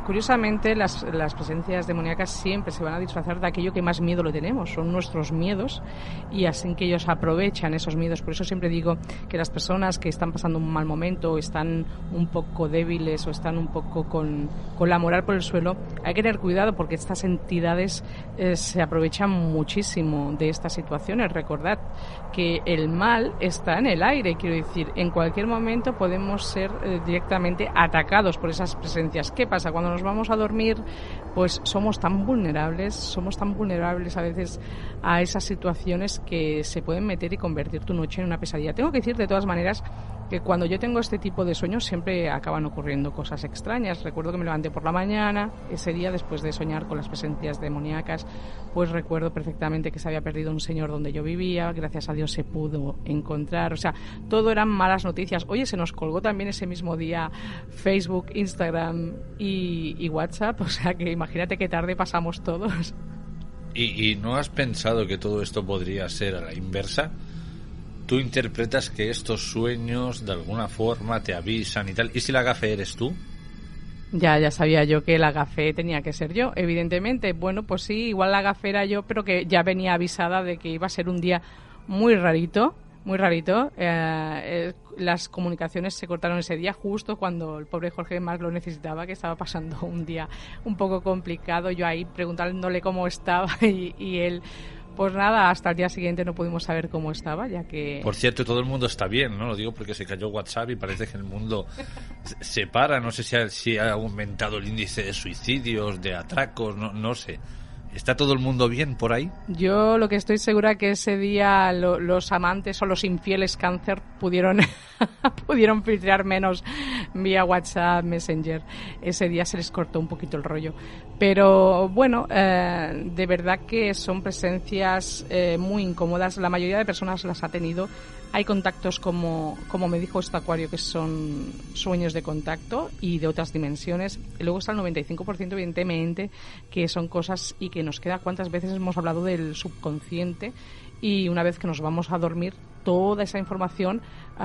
Curiosamente, las presencias demoníacas siempre se van a disfrazar de aquello que más miedo le tenemos. Son nuestros miedos y así que ellos aprovechan esos miedos. Por eso siempre digo que las personas que están pasando un mal momento, o están un poco débiles o están un poco con la moral por el suelo, hay que tener cuidado porque estas entidades se aprovechan muchísimo de estas situaciones. Recordad que el mal está en el aire, quiero decir, en cualquier momento podemos ser directamente atacados por esas presencias. ¿Qué pasa? Cuando nos vamos a dormir, pues somos tan vulnerables a veces a esas situaciones que se pueden meter y convertir tu noche en una pesadilla. Tengo que decir de todas maneras que cuando yo tengo este tipo de sueños siempre acaban ocurriendo cosas extrañas. Recuerdo que me levanté por la mañana, ese día después de soñar con las presencias demoníacas, pues recuerdo perfectamente que se había perdido un señor donde yo vivía, gracias a Dios se pudo encontrar, o sea, todo eran malas noticias. Oye, se nos colgó también ese mismo día Facebook, Instagram y WhatsApp, o sea que imagínate qué tarde pasamos todos. ¿Y no has pensado que todo esto podría ser a la inversa? Tú interpretas que estos sueños de alguna forma te avisan y tal. ¿Y si la gafe eres tú? Ya sabía yo que la gafe tenía que ser yo, evidentemente. Bueno, pues sí, igual la gafe era yo, pero que ya venía avisada de que iba a ser un día muy rarito. Las comunicaciones se cortaron ese día justo cuando el pobre Jorge más lo necesitaba, que estaba pasando un día un poco complicado. Yo ahí preguntándole cómo estaba y él... Pues nada, hasta el día siguiente no pudimos saber cómo estaba, ya que... Por cierto, todo el mundo está bien, ¿no? Lo digo porque se cayó WhatsApp y parece que el mundo se para. No sé si ha aumentado el índice de suicidios, de atracos, no sé. ¿Está todo el mundo bien por ahí? Yo lo que estoy segura que ese día los amantes o los infieles cáncer pudieron filtrar menos vía WhatsApp, Messenger. Ese día se les cortó un poquito el rollo. Pero bueno, de verdad que son presencias muy incómodas. La mayoría de personas las ha tenido. Hay contactos como me dijo este acuario, que son sueños de contacto y de otras dimensiones. Y luego está el 95%, evidentemente, que son cosas y que nos queda. ¿Cuántas veces hemos hablado del subconsciente? Y una vez que nos vamos a dormir, toda esa información,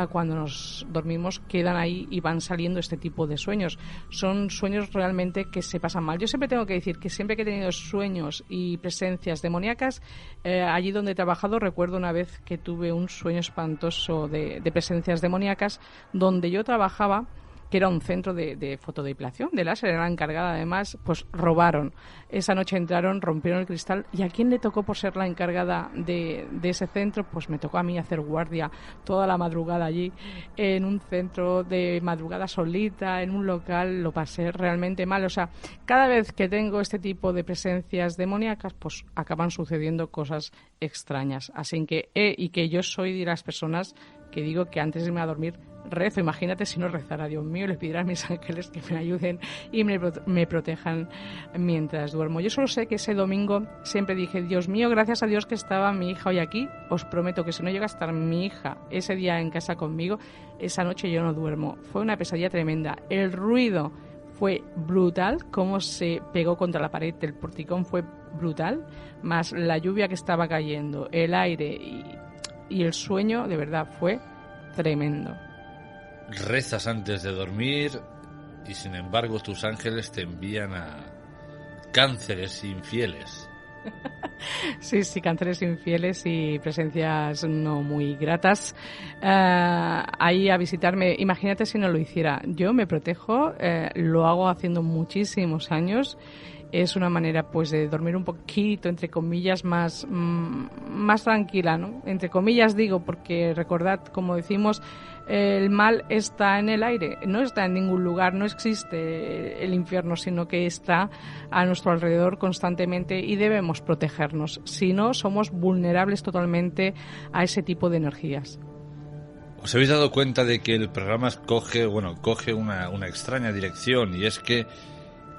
cuando nos dormimos, quedan ahí y van saliendo este tipo de sueños. Son sueños realmente que se pasan mal. Yo siempre tengo que decir que siempre que he tenido sueños y presencias demoníacas, allí donde he trabajado, recuerdo una vez que tuve un sueño espantoso de presencias demoníacas, donde yo trabajaba, que era un centro de fotodepilación, de láser, era la encargada. Además, pues robaron. Esa noche entraron, rompieron el cristal, y ¿a quién le tocó por ser la encargada de ese centro? Pues me tocó a mí hacer guardia toda la madrugada allí, en un centro de madrugada solita, en un local. Lo pasé realmente mal. O sea, cada vez que tengo este tipo de presencias demoníacas, pues acaban sucediendo cosas extrañas. Así que, y que yo soy de las personas que digo que antes de irme a dormir rezo. Imagínate si no rezara, Dios mío, les pidiera a mis ángeles que me ayuden y me protejan mientras duermo. Yo solo sé que ese domingo siempre dije, Dios mío, gracias a Dios que estaba mi hija hoy aquí. Os prometo que si no llega a estar mi hija ese día en casa conmigo, esa noche yo no duermo. Fue una pesadilla tremenda. El ruido fue brutal, cómo se pegó contra la pared del porticón fue brutal, más la lluvia que estaba cayendo, el aire y el sueño, de verdad, fue tremendo. Rezas antes de dormir y sin embargo tus ángeles te envían a cánceres infieles. Sí, cánceres infieles y presencias no muy gratas ahí a visitarme. Imagínate si no lo hiciera. Yo me protejo, lo hago haciendo muchísimos años. Es una manera pues de dormir un poquito, entre comillas, más tranquila, ¿no? Entre comillas digo, porque recordad, como decimos, el mal está en el aire, no está en ningún lugar, no existe el infierno, sino que está a nuestro alrededor constantemente y debemos protegernos. Si no, somos vulnerables totalmente a ese tipo de energías. ¿Os habéis dado cuenta de que el programa coge una extraña dirección? Y es que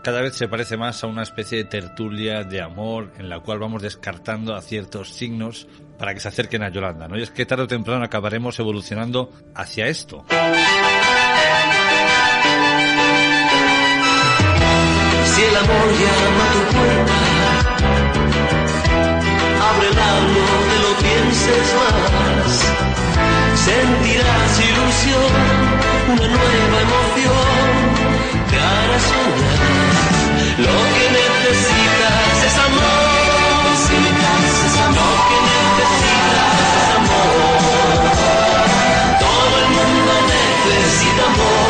cada vez se parece más a una especie de tertulia de amor en la cual vamos descartando a ciertos signos para que se acerquen a Yolanda, ¿no? Y es que tarde o temprano acabaremos evolucionando hacia esto. Si el amor llama a tu puerta, ábrela, no te lo pienses más. sentirás ilusión, una nueva emoción, te hará soñar. Lo que necesitas es amor. Lo que necesitas es amor. Todo el mundo necesita amor.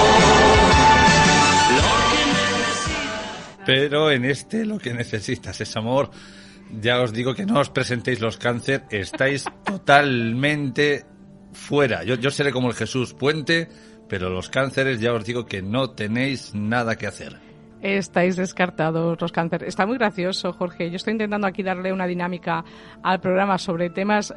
Pero en lo que necesitas es amor. Ya os digo que no os presentéis los cáncer, estáis totalmente fuera. Yo seré como el Jesús Puente, pero los cánceres ya os digo que no tenéis nada que hacer. Estáis descartados los cánceres. Está muy gracioso, Jorge. Yo estoy intentando aquí darle una dinámica al programa sobre temas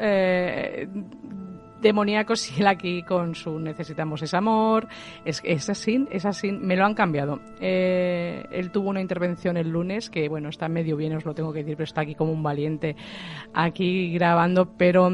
demoníacos y él aquí con su necesitamos ese amor. Es así. Me lo han cambiado. Él tuvo una intervención el lunes que, bueno, está medio bien, os lo tengo que decir, pero está aquí como un valiente aquí grabando, pero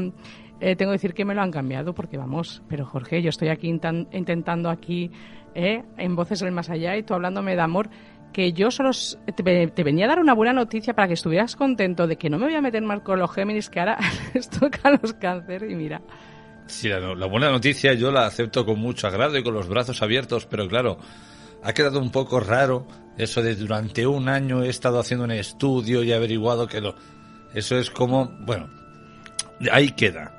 tengo que decir que me lo han cambiado porque vamos, pero Jorge, yo estoy aquí intentando aquí en Voces del Más Allá y tú hablándome de amor, que yo solo te venía a dar una buena noticia para que estuvieras contento de que no me voy a meter más con los Géminis, que ahora les tocan los cánceres y mira. Sí, la buena noticia yo la acepto con mucho agrado y con los brazos abiertos, pero claro, ha quedado un poco raro eso de durante un año he estado haciendo un estudio y he averiguado que eso es como, bueno, ahí queda.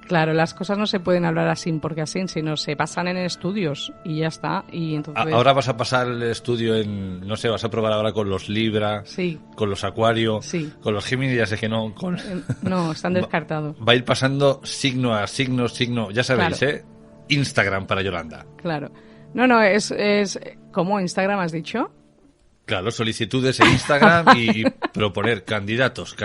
Claro, las cosas no se pueden hablar así porque así, sino se pasan en estudios y ya está. Y entonces... Ahora vas a pasar el estudio en, no sé, vas a probar ahora con los Libra, sí, con los Acuario, sí, con los Géminis, ya sé que no. No, están descartados. Va a ir pasando signo a signo, ya sabéis, claro. Instagram para Yolanda. Claro. No, es ¿cómo Instagram has dicho? Claro, solicitudes en Instagram y proponer candidatos.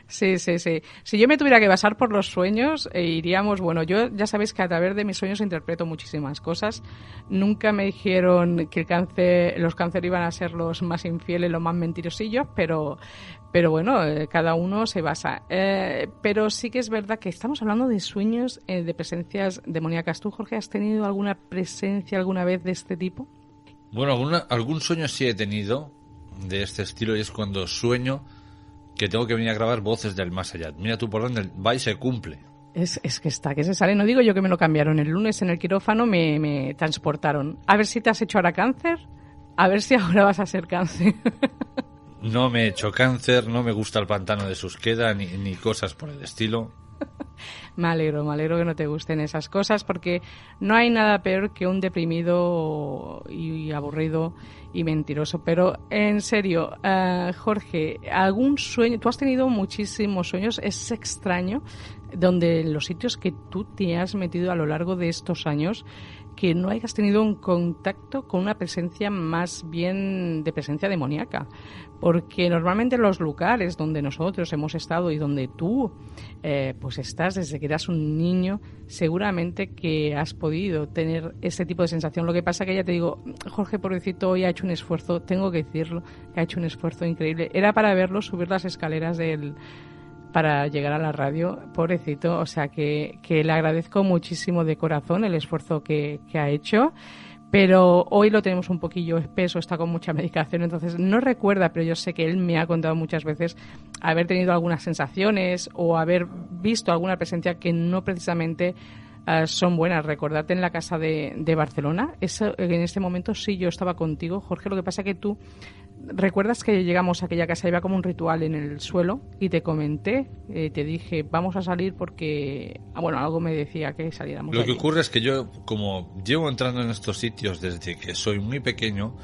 Sí. Si yo me tuviera que basar por los sueños, iríamos, bueno, yo ya sabéis que a través de mis sueños interpreto muchísimas cosas. Nunca me dijeron que los cáncer iban a ser los más infieles, los más mentirosillos, pero bueno, cada uno se basa. Pero sí que es verdad que estamos hablando de sueños, de presencias demoníacas. ¿Tú, Jorge, has tenido alguna presencia alguna vez de este tipo? Bueno, algún sueño sí he tenido de este estilo y es cuando sueño que tengo que venir a grabar Voces del Más Allá. Mira tú por dónde va y se cumple. Es que está, que se sale. No digo yo que me lo cambiaron. El lunes en el quirófano me transportaron. A ver si te has hecho ahora cáncer, a ver si ahora vas a ser cáncer. No me he hecho cáncer, no me gusta el pantano de Susqueda ni cosas por el estilo. Me alegro que no te gusten esas cosas porque no hay nada peor que un deprimido y aburrido y mentiroso. Pero en serio, Jorge, ¿algún sueño? Tú has tenido muchísimos sueños, es extraño, donde los sitios que tú te has metido a lo largo de estos años, que no hayas tenido un contacto con una presencia más bien de presencia demoníaca. Porque normalmente los lugares donde nosotros hemos estado y donde tú pues estás desde que eras un niño, seguramente que has podido tener ese tipo de sensación. Lo que pasa que ya te digo, Jorge, pobrecito, hoy ha hecho un esfuerzo, tengo que decirlo, que ha hecho un esfuerzo increíble. Era para verlo subir las escaleras para llegar a la radio, pobrecito, o sea que le agradezco muchísimo de corazón el esfuerzo que ha hecho, pero hoy lo tenemos un poquillo espeso, está con mucha medicación, entonces no recuerda, pero yo sé que él me ha contado muchas veces haber tenido algunas sensaciones o haber visto alguna presencia que no precisamente son buenas. Recordarte en la casa de Barcelona, en este momento sí yo estaba contigo, Jorge, lo que pasa que tú recuerdas que llegamos a aquella casa, iba como un ritual en el suelo y te comenté, te dije vamos a salir porque algo me decía que saliéramos. Lo que ocurre es que yo, como llevo entrando en estos sitios desde que soy muy pequeño,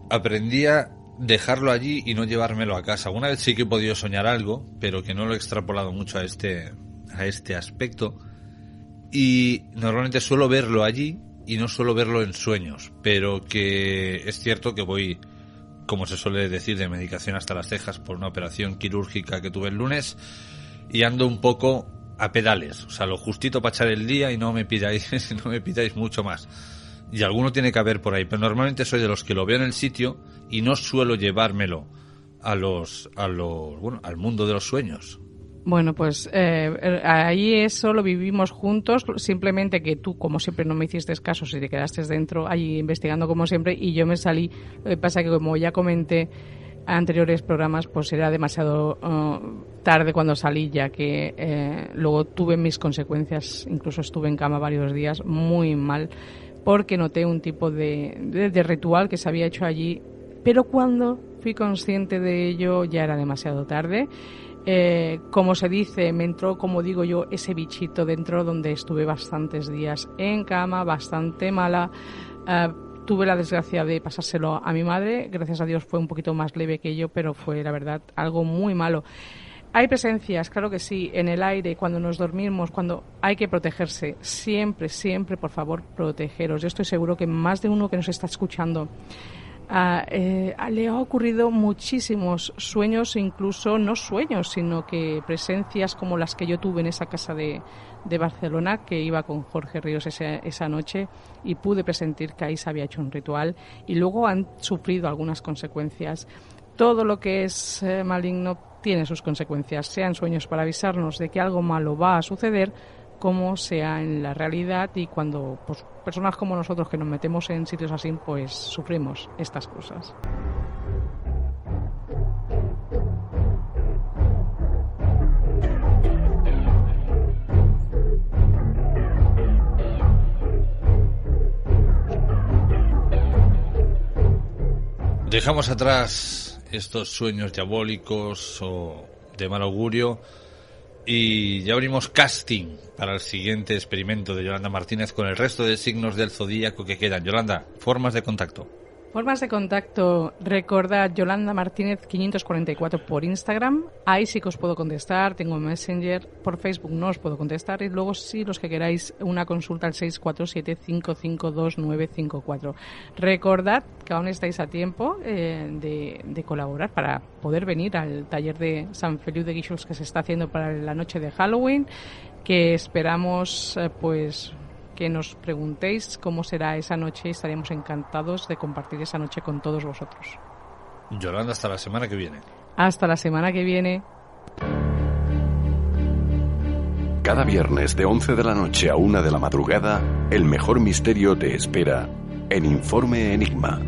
aprendí a dejarlo allí y no llevármelo a casa. Alguna vez sí que he podido soñar algo, pero que no lo he extrapolado mucho a este aspecto. Y normalmente suelo verlo allí y no suelo verlo en sueños, pero que es cierto que voy, como se suele decir, de medicación hasta las cejas por una operación quirúrgica que tuve el lunes y ando un poco a pedales, o sea, lo justito para echar el día y no me pidáis mucho más. Y alguno tiene que haber por ahí, pero normalmente soy de los que lo veo en el sitio y no suelo llevármelo al mundo de los sueños. Bueno, pues ahí eso lo vivimos juntos, simplemente que tú, como siempre, no me hiciste caso si te quedaste dentro, allí investigando como siempre, y yo me salí. Lo que pasa que, como ya comenté, anteriores programas, pues era demasiado tarde cuando salí, ya que luego tuve mis consecuencias, incluso estuve en cama varios días muy mal, porque noté un tipo de ritual que se había hecho allí, pero cuando fui consciente de ello ya era demasiado tarde. Como se dice, me entró, como digo yo, ese bichito dentro, donde estuve bastantes días en cama, bastante mala. Tuve la desgracia de pasárselo a mi madre, gracias a Dios fue un poquito más leve que yo, pero fue, la verdad, algo muy malo. Hay presencias, claro que sí, en el aire, cuando nos dormimos, cuando hay que protegerse. Siempre, siempre, por favor, protegeros. Yo estoy seguro que más de uno que nos está escuchando le ha ocurrido muchísimos sueños, incluso no sueños, sino que presencias como las que yo tuve en esa casa de Barcelona, que iba con Jorge Ríos esa noche, y pude presentir que ahí se había hecho un ritual, y luego han sufrido algunas consecuencias. Todo lo que es maligno tiene sus consecuencias, sean sueños para avisarnos de que algo malo va a suceder, como sea en la realidad, y cuando pues, personas como nosotros que nos metemos en sitios así, pues sufrimos estas cosas. Dejamos atrás estos sueños diabólicos o de mal augurio y ya abrimos casting para el siguiente experimento de Yolanda Martínez con el resto de signos del zodíaco que quedan. Yolanda, formas de contacto. Formas de contacto, recordad, Yolanda Martínez 544 por Instagram, ahí sí que os puedo contestar, tengo Messenger, por Facebook no os puedo contestar, y luego sí, los que queráis una consulta al 647-552-954. Recordad que aún estáis a tiempo de colaborar para poder venir al taller de Sant Feliu de Guíxols que se está haciendo para la noche de Halloween, que esperamos pues que nos preguntéis cómo será esa noche y estaremos encantados de compartir esa noche con todos vosotros. Yolanda, hasta la semana que viene. Hasta la semana que viene. Cada viernes de 11 de la noche a 1 de la madrugada, el mejor misterio te espera en Informe Enigma.